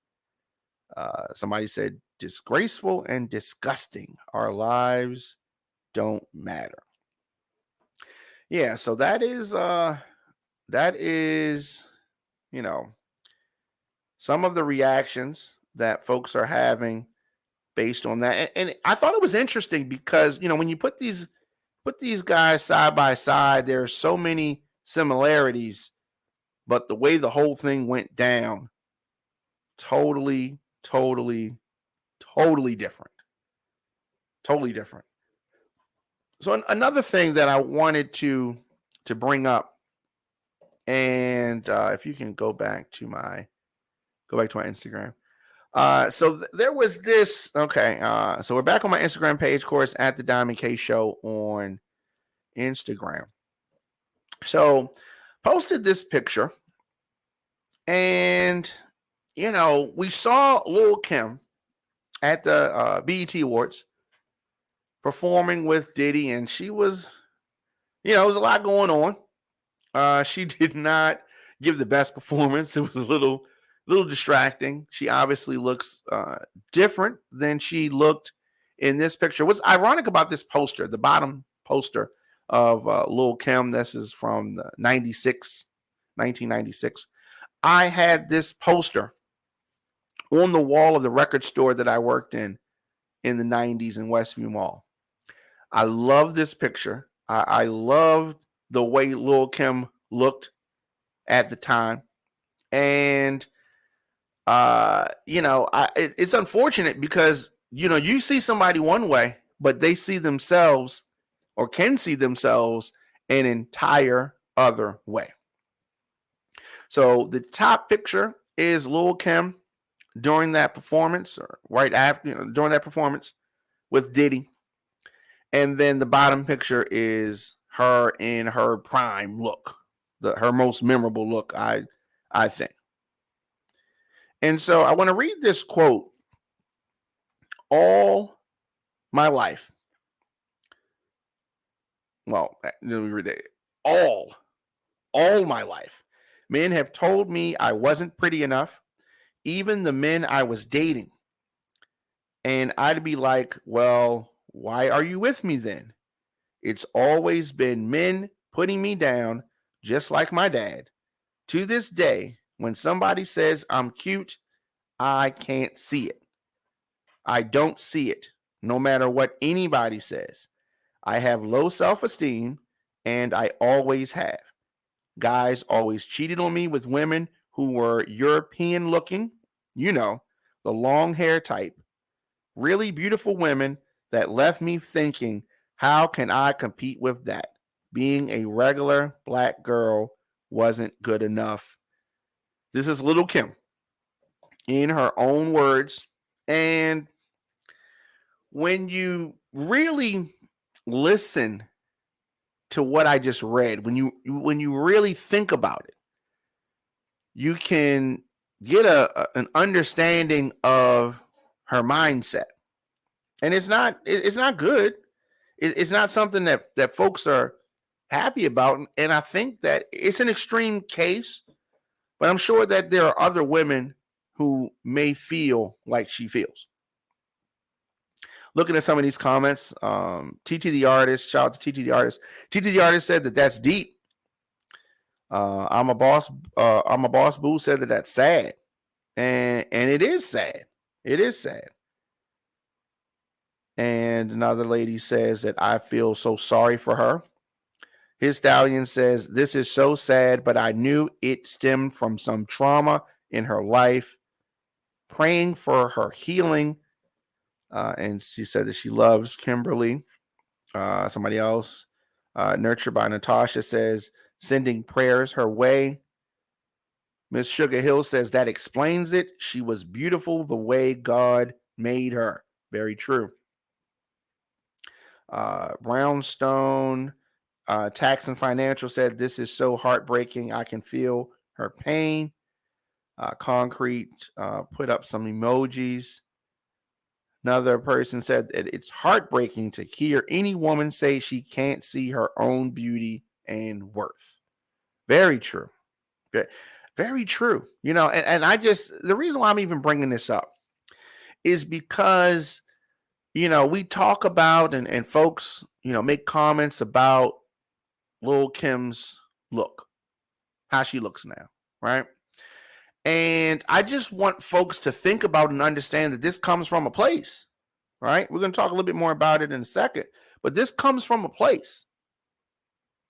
B: Somebody said, disgraceful and disgusting. Our lives don't matter. Yeah, so that is, some of the reactions that folks are having based on that. And I thought it was interesting because, when you put these guys side by side, there are so many similarities, but the way the whole thing went down, totally different. Totally different. So another thing that I wanted to bring up, and if you can go back to my Instagram. So there was this. Okay. So we're back on my Instagram page, of course, at the Diamond K Show on Instagram. So posted this picture, and we saw Lil Kim at the BET Awards performing with Diddy, and she was, there was a lot going on. She did not give the best performance. It was a little distracting. She obviously looks different than she looked in this picture. What's ironic about this poster, the bottom poster of Lil Kim, this is from 1996. I had this poster on the wall of the record store that I worked in the 90s in Westview Mall. I love this picture. I loved the way Lil Kim looked at the time. And, it's unfortunate because, you see somebody one way, but they see themselves or can see themselves an entire other way. So the top picture is Lil Kim during that performance, or right after, during that performance with Diddy. And then the bottom picture is her in her prime look, her most memorable look, I think. And so I want to read this quote. All my life. Well, let me read it. All my life. Men have told me I wasn't pretty enough, even the men I was dating. And I'd be like, well, why are you with me then? It's always been men putting me down, just like my dad. To this day, when somebody says I'm cute, I can't see it. I don't see it, no matter what anybody says. I have low self-esteem, and I always have. Guys always cheated on me with women who were European looking, the long hair type. Really beautiful women that left me thinking, how can I compete with that? Being a regular black girl wasn't good enough. This is Lil Kim in her own words. And when you really listen to what I just read, when you really think about it, you can get an understanding of her mindset. And it's not good. It's not something that folks are happy about. And I think that it's an extreme case, but I'm sure that there are other women who may feel like she feels. Looking at some of these comments, TT the artist, shout out to TT the artist. TT the artist said that that's deep. I'm a boss. Boo said that that's sad, and it is sad. It is sad. And another lady says that I feel so sorry for her. His Stallion says this is so sad, but I knew it stemmed from some trauma in her life. Praying for her healing. And she said that she loves Kimberly. Somebody else, Nurtured by Natasha, says sending prayers her way. Miss Sugar Hill says that explains it. She was beautiful the way God made her. Very true. Brownstone, Tax and Financial said this is so heartbreaking. I can feel her pain. Concrete put up some emojis. Another person said that it's heartbreaking to hear any woman say she can't see her own beauty and worth. Very true. Very true. And the reason why I'm even bringing this up is because, we talk about and folks, make comments about Lil Kim's look, how she looks now, right? And I just want folks to think about and understand that this comes from a place, right? We're going to talk a little bit more about it in a second, but this comes from a place.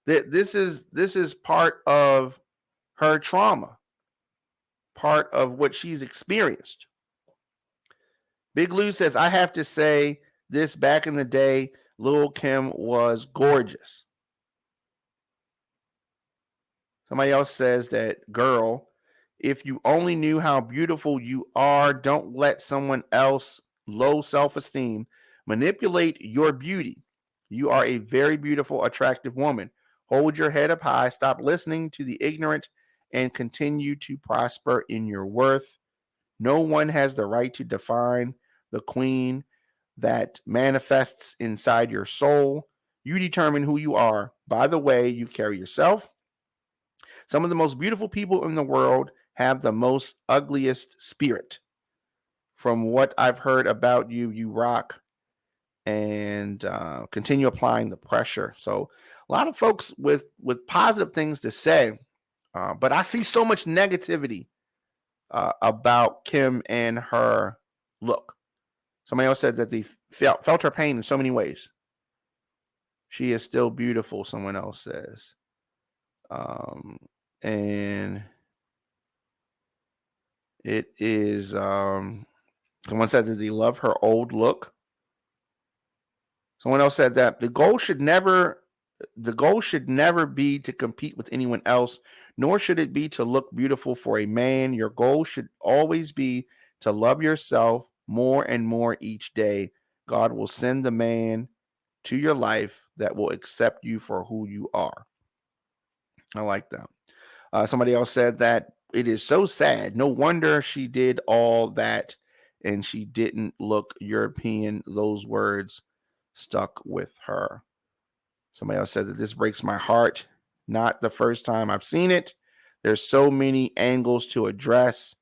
B: That this is part of her trauma, part of what she's experienced. Big Lou says, I have to say this, back in the day, Lil Kim was gorgeous. Somebody else says that, girl, if you only knew how beautiful you are, don't let someone else low self-esteem manipulate your beauty. You are a very beautiful, attractive woman. Hold your head up high. Stop listening to the ignorant and continue to prosper in your worth. No one has the right to define the queen that manifests inside your soul. You determine who you are by the way you carry yourself. Some of the most beautiful people in the world have the most ugliest spirit. From what I've heard about you, you rock. And continue applying the pressure. So a lot of folks with positive things to say, but I see so much negativity about Kim and her look. Somebody else said that they felt her pain in so many ways. She is still beautiful, someone else says. And it is, someone said that they love her old look. Someone else said that the goal should never be to compete with anyone else, nor should it be to look beautiful for a man. Your goal should always be to love yourself more and more each day. God will send the man to your life that will accept you for who you are. I like that. Somebody else said that it is so sad. No wonder she did all that and she didn't look European. Those words stuck with her. Somebody else said that this breaks my heart. Not the first time I've seen it. There's so many angles to address.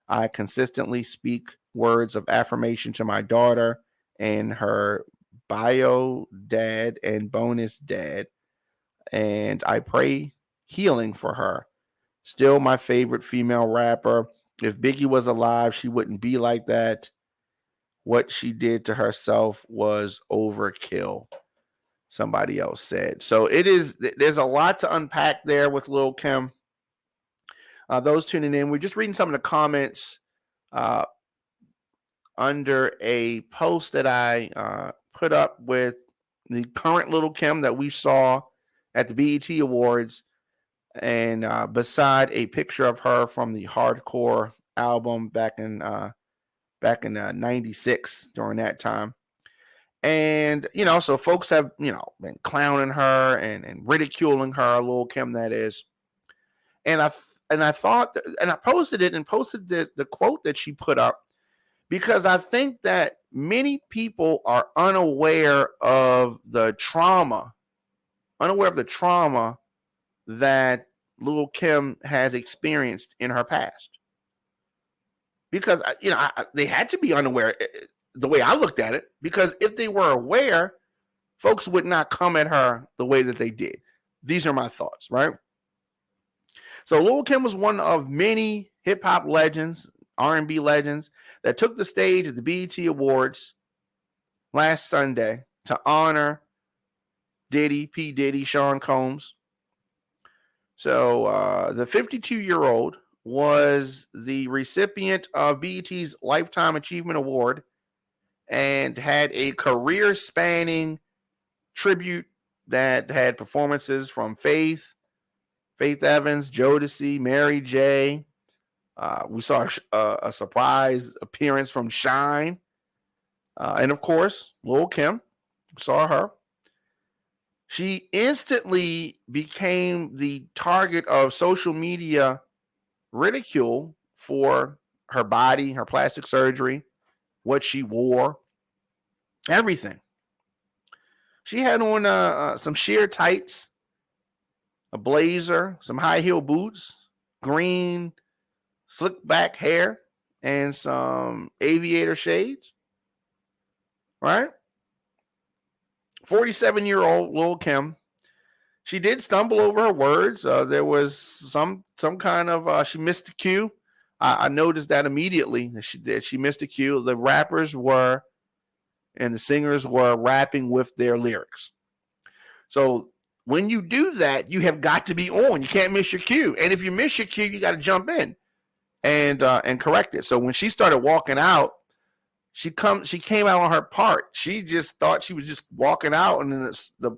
B: I consistently speak words of affirmation to my daughter and her bio dad and bonus dad, and I pray healing for her. Still my favorite female rapper. If Biggie was alive, she wouldn't be like that. What she did to herself was overkill, somebody else said. So there's a lot to unpack there with Lil Kim. Those tuning in, we're just reading some of the comments under a post that I put up with the current Lil Kim that we saw at the BET Awards, and beside a picture of her from the Hardcore album back in '96 during that time. And, so folks have, been clowning her and ridiculing her, Lil Kim, that is. And I thought, and I posted it and posted the quote that she put up, because I think that many people are unaware of the trauma that Lil Kim has experienced in her past. Because, they had to be unaware, the way I looked at it, because if they were aware, folks would not come at her the way that they did. These are my thoughts, right? So Lil Kim was one of many hip hop legends, R&B legends, that took the stage at the BET Awards last Sunday to honor Diddy, P. Diddy, Sean Combs. So the 52-year-old was the recipient of BET's Lifetime Achievement Award and had a career-spanning tribute that had performances from Faith Evans, Jodeci, Mary J. We saw a surprise appearance from Shine. And of course, Lil Kim, saw her. She instantly became the target of social media ridicule for her body, her plastic surgery, what she wore, everything. She had on some sheer tights, a blazer, some high heel boots, green slick back hair, and some aviator shades, right? 47-year-old Lil Kim. She did stumble over her words. There was some kind of she missed the cue. I noticed that immediately that she missed the cue. The rappers were and the singers were rapping with their lyrics. So when you do that, you have got to be on. You can't miss your cue. And if you miss your cue, you got to jump in and correct it. So when she started walking out, she came out on her part. She just thought she was just walking out, and then the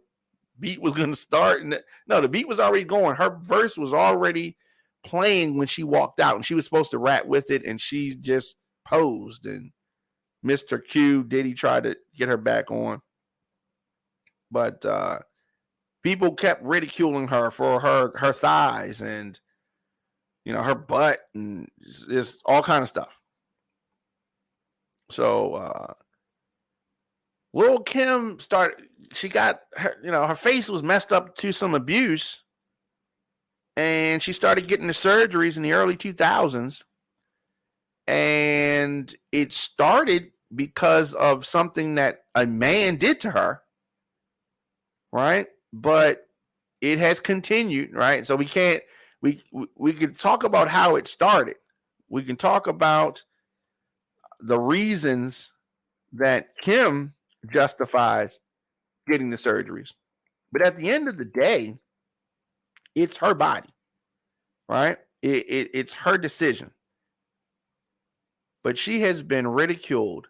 B: beat was going to start. And no, the beat was already going. Her verse was already playing when she walked out, and she was supposed to rap with it, and she just posed and missed her cue. Diddy tried to get her back on, but people kept ridiculing her for her thighs and her butt and just all kind of stuff. So Lil Kim she got her, her face was messed up to some abuse, and she started getting the surgeries in the early 2000s. And it started because of something that a man did to her, right? But it has continued, right? So we could talk about how it started. We can talk about the reasons that Kim justifies getting the surgeries. But at the end of the day, it's her body, right? It's her decision. But she has been ridiculed.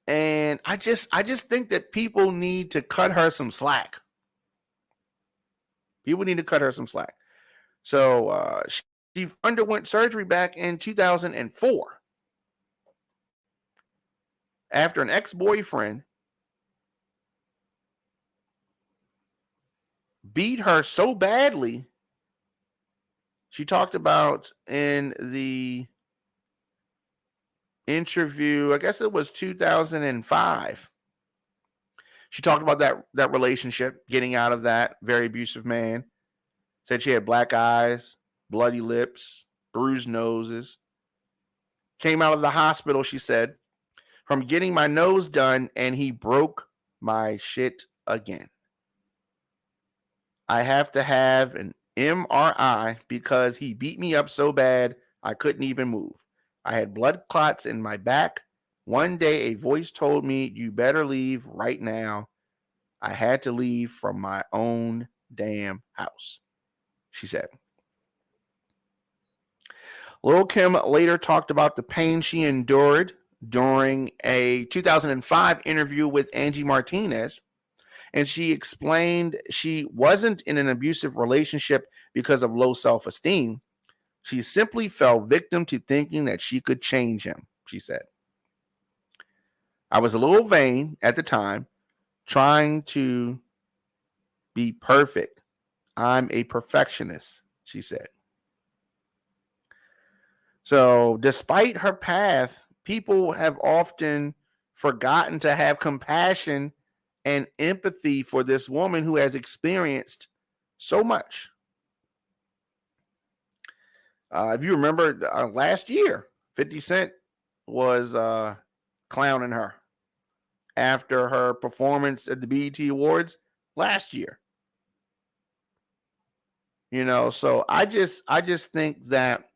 B: And I just think that people need to cut her some slack. People need to cut her some slack. So she underwent surgery back in 2004 after an ex-boyfriend beat her so badly. She talked about in the interview, I guess it was 2005. She talked about that relationship, getting out of that very abusive man. Said she had black eyes, bloody lips, bruised noses. Came out of the hospital, she said, from getting my nose done, and he broke my shit again. I have to have an MRI because he beat me up so bad I couldn't even move. I had blood clots in my back. One day a voice told me, you better leave right now. I had to leave from my own damn house, she said. Lil Kim later talked about the pain she endured during a 2005 interview with Angie Martinez. And she explained she wasn't in an abusive relationship because of low self-esteem. She simply fell victim to thinking that she could change him, she said. I was a little vain at the time, trying to be perfect. I'm a perfectionist, she said. So despite her path, people have often forgotten to have compassion and empathy for this woman who has experienced so much. If you remember last year, 50 Cent was clowning her after her performance at the BET Awards last year. You know, so I just think that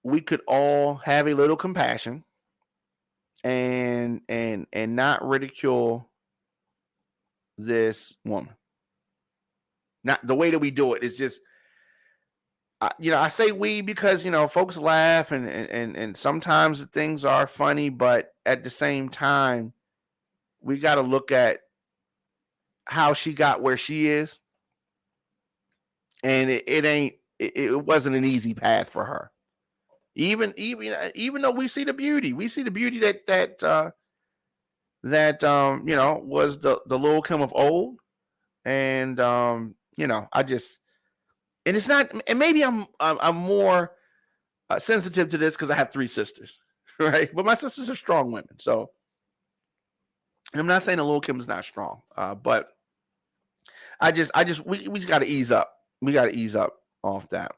B: we could all have a little compassion and not ridicule this woman. Not the way that we do it is just, I say we because, folks laugh and sometimes things are funny, but at the same time, we got to look at how she got where she is. And it wasn't an easy path for her. Even though we see the beauty that was the Lil Kim of old. And, and it's not, and maybe I'm more sensitive to this because I have 3 sisters, right? But my sisters are strong women. So I'm not saying that Lil Kim is not strong, but we just got to ease up. We got to ease up off that.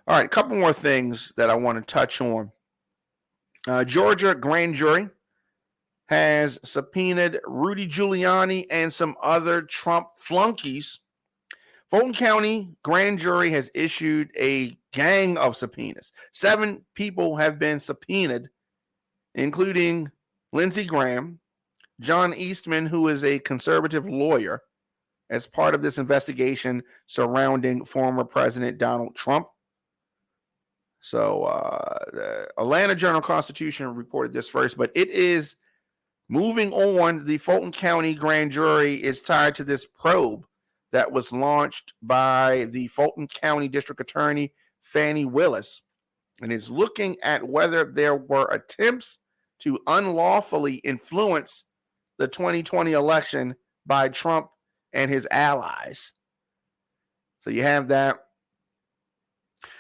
B: All right, a couple more things that I want to touch on. Georgia grand jury has subpoenaed Rudy Giuliani and some other Trump flunkies. Fulton County grand jury has issued a gang of subpoenas. 7 people have been subpoenaed, including Lindsey Graham, John Eastman, who is a conservative lawyer, as part of this investigation surrounding former President Donald Trump. So the Atlanta Journal-Constitution reported this first, but it is moving on. The Fulton County grand jury is tied to this probe that was launched by the Fulton County District Attorney, Fannie Willis, and is looking at whether there were attempts to unlawfully influence the 2020 election by Trump and his allies. So you have that.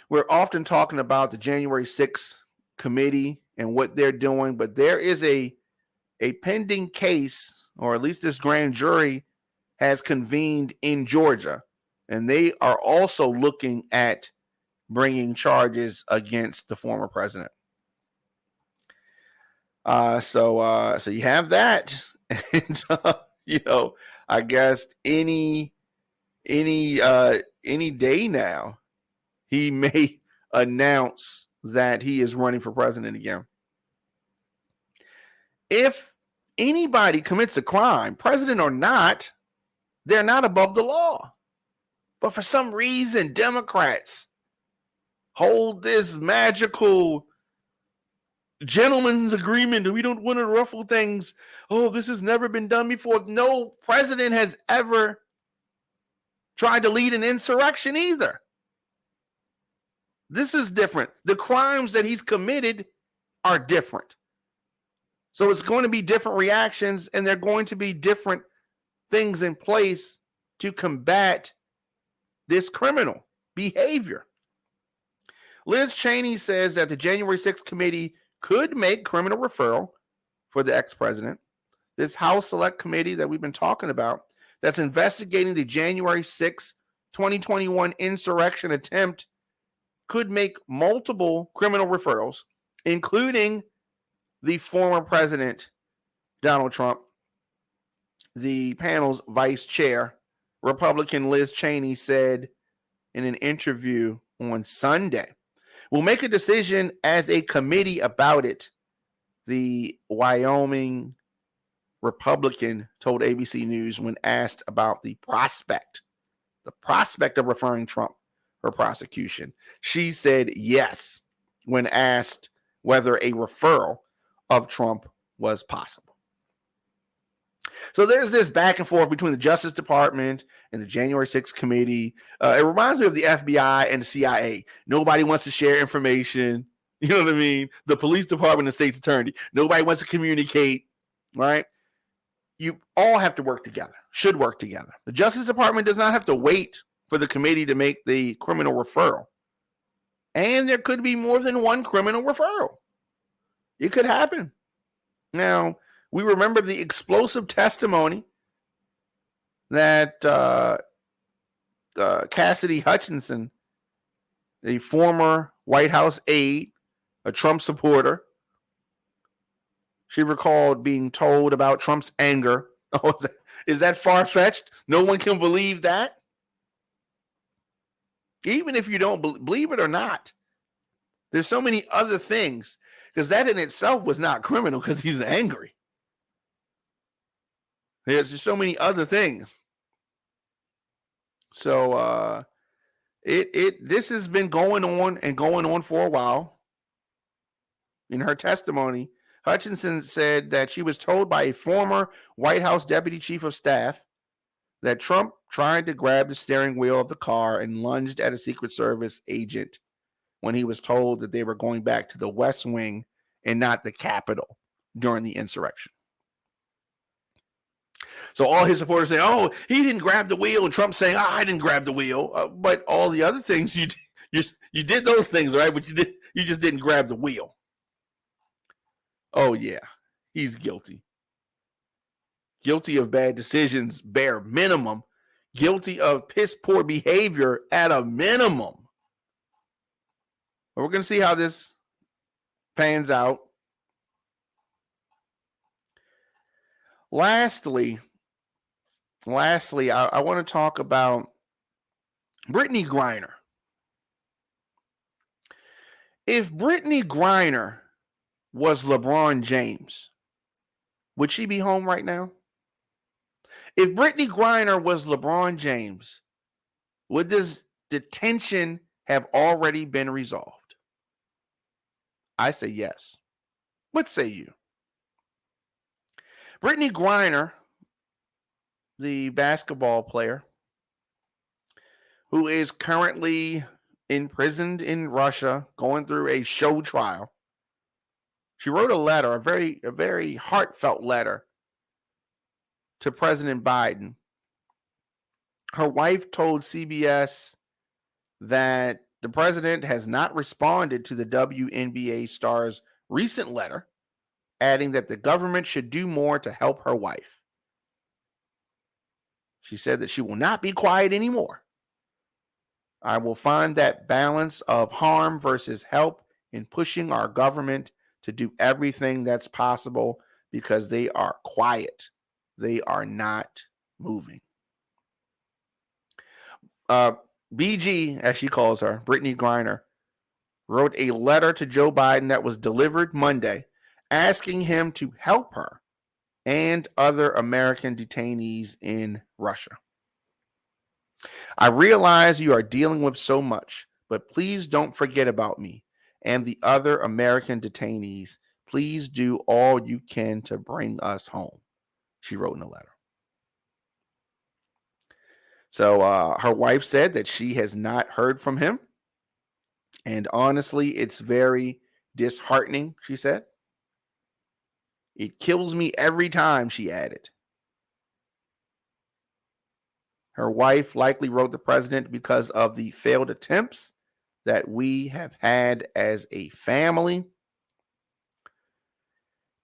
B: We're often talking about the January 6th committee and what they're doing, but there is a pending case, or at least this grand jury has convened in Georgia, and they are also looking at bringing charges against the former president. So you have that, and I guess any day now, he may announce that he is running for president again. If anybody commits a crime, president or not, they're not above the law. But for some reason, Democrats hold this magical gentleman's agreement. We don't want to ruffle things. Oh, this has never been done before. No president has ever tried to lead an insurrection either. This is different. The crimes that he's committed are different. So it's going to be different reactions, and they're going to be different things in place to combat this criminal behavior. Liz Cheney says that the January 6th committee could make criminal referral for the ex-president. This House Select Committee that we've been talking about that's investigating the January 6th, 2021 insurrection attempt could make multiple criminal referrals, including the former president, Donald Trump. The panel's vice chair, Republican Liz Cheney, said in an interview on Sunday, "We'll make a decision as a committee about it," the Wyoming Republican told ABC News when asked about the prospect of referring Trump for prosecution. She said yes when asked whether a referral of Trump was possible. So there's this back and forth between the Justice Department and the January 6th committee. It reminds me of the FBI and the CIA. Nobody wants to share information. You know what I mean? The police department and the state's attorney. Nobody wants to communicate, right? You all have to work together, should work together. The Justice Department does not have to wait for the committee to make the criminal referral. And there could be more than one criminal referral. It could happen. Now, we remember the explosive testimony that Cassidy Hutchinson, a former White House aide, a Trump supporter, she recalled being told about Trump's anger. Oh, is that far-fetched? No one can believe that? Even if you don't believe it or not, there's so many other things, because that in itself was not criminal because he's angry. There's just so many other things. So this has been going on for a while. In her testimony, Hutchinson said that she was told by a former White House deputy chief of staff that Trump tried to grab the steering wheel of the car and lunged at a Secret Service agent when he was told that they were going back to the West Wing and not the Capitol during the insurrection. So all his supporters say, "Oh, he didn't grab the wheel," and Trump saying, "I didn't grab the wheel." But all the other things you did those things, right? But you just didn't grab the wheel. Oh yeah, he's guilty. Guilty of bad decisions, bare minimum. Guilty of piss poor behavior at a minimum. But we're going to see how this pans out. Lastly, I want to talk about Brittney Griner. If Brittney Griner was LeBron James, would she be home right now? If Brittney Griner was LeBron James, would this detention have already been resolved? I say yes. What say you? Brittney Griner, the basketball player who is currently imprisoned in Russia, going through a show trial. She wrote a letter, a very heartfelt letter to President Biden. Her wife told CBS that the president has not responded to the WNBA star's recent letter, adding that the government should do more to help her wife. She said that she will not be quiet anymore. I will find that balance of harm versus help in pushing our government to do everything that's possible because they are quiet. They are not moving. BG, as she calls her, Brittney Griner, wrote a letter to Joe Biden that was delivered Monday, asking him to help her and other American detainees in Russia. I realize you are dealing with so much, but please don't forget about me and the other American detainees. Please do all you can to bring us home, she wrote in a letter. So her wife said that she has not heard from him. And honestly, it's very disheartening, she said. It kills me every time, she added. Her wife likely wrote the president because of the failed attempts that we have had as a family.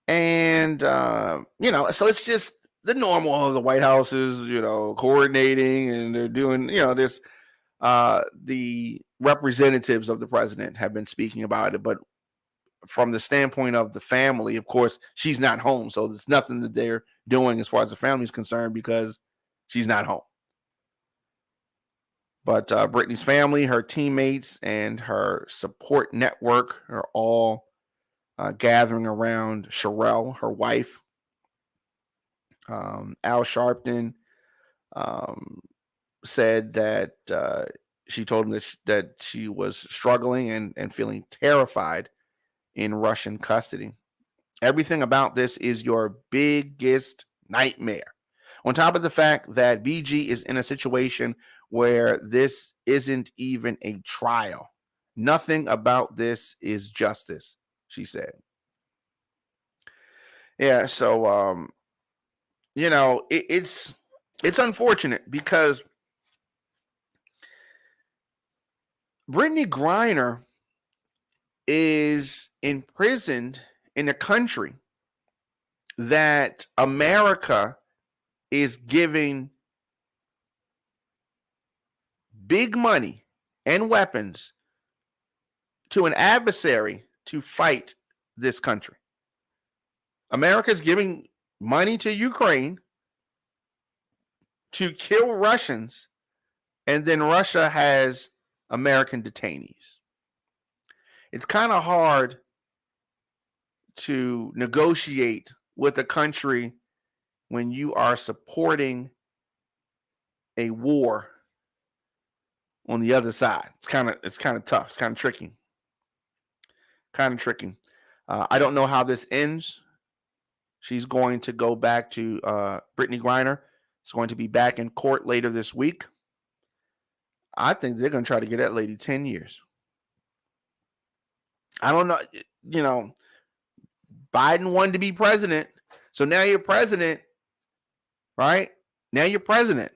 B: And, so it's just the normal of the White House is, coordinating, and they're doing, this. The representatives of the president have been speaking about it, but from the standpoint of the family, of course, she's not home. So there's nothing that they're doing as far as the family is concerned because she's not home. But Brittney's family, her teammates, and her support network are all gathering around Sherelle, her wife. Al Sharpton said that she told him that she was struggling and feeling terrified in Russian custody. Everything about this is your biggest nightmare. On top of the fact that BG is in a situation where this isn't even a trial. Nothing about this is justice, she said. Yeah, so it's unfortunate because Brittney Griner is imprisoned in a country that America is giving big money and weapons to an adversary to fight this country. America is giving money to Ukraine to kill Russians, and then Russia has American detainees. It's kind of hard to negotiate with a country when you are supporting a war on the other side. It's kind of tough. It's kind of tricky. I don't know how this ends. She's going to go back to Brittney Griner. Is going to be back in court later this week. I think they're going to try to get that lady 10 years. I don't know. Biden wanted to be president. So now you're president, right? Now you're president.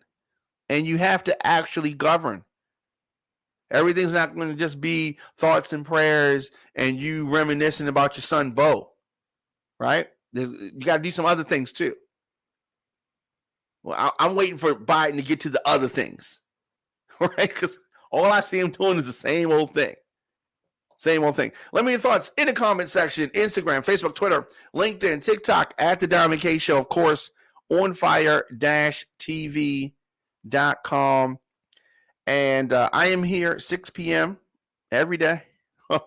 B: And you have to actually govern. Everything's not going to just be thoughts and prayers and you reminiscing about your son, Bo, right? You got to do some other things too. Well, I'm waiting for Biden to get to the other things, right? Because all I see him doing is the same old thing. Same old thing. Let me know your thoughts in the comment section. Instagram, Facebook, Twitter, LinkedIn, TikTok, at The Diamond K Show. Of course, onfire-tv.com. And I am here 6 p.m. every day.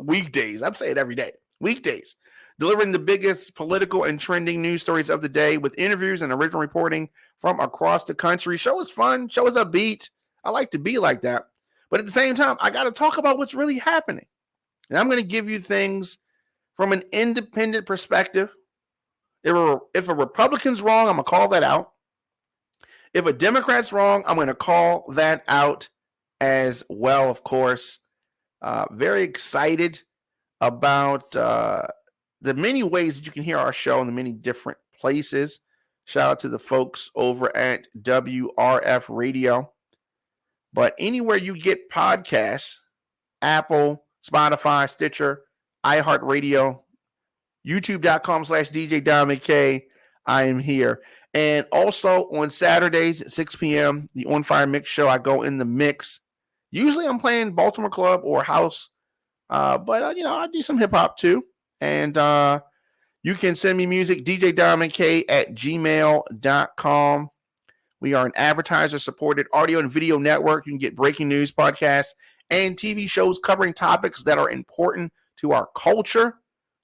B: Weekdays. I'm saying every day. Weekdays. Delivering the biggest political and trending news stories of the day with interviews and original reporting from across the country. Show is fun. Show is upbeat. I like to be like that. But at the same time, I got to talk about what's really happening. And I'm going to give you things from an independent perspective. If a Republican's wrong, I'm going to call that out. If a Democrat's wrong, I'm going to call that out as well, of course. Very excited about the many ways that you can hear our show in the many different places. Shout out to the folks over at WRF Radio. But anywhere you get podcasts, Apple, Spotify, Stitcher, iHeartRadio, YouTube.com/DJ Diamond K, I am here. And also on Saturdays at 6 p.m., the On Fire Mix Show, I go in the mix. Usually I'm playing Baltimore Club or House, but I do some hip hop too. And you can send me music, djdiamondk@gmail.com. We are an advertiser-supported audio and video network. You can get breaking news, podcasts, and TV shows covering topics that are important to our culture.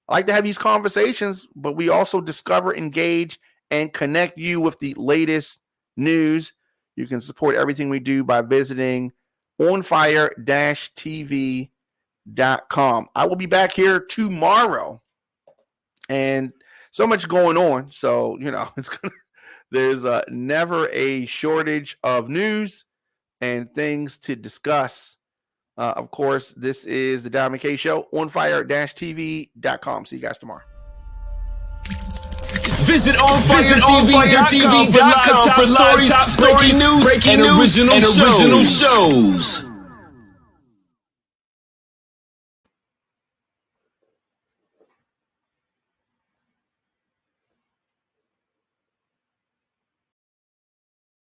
B: I like to have these conversations, but we also discover, engage, and connect you with the latest news. You can support everything we do by visiting onfire-tv.com. I will be back here tomorrow, and so much going on. So, there's never a shortage of news and things to discuss. Of course, this is the Diamond K Show, onfire-tv.com. See you guys tomorrow.
A: Visit onfiretv.com for live top stories, breaking news, and original shows.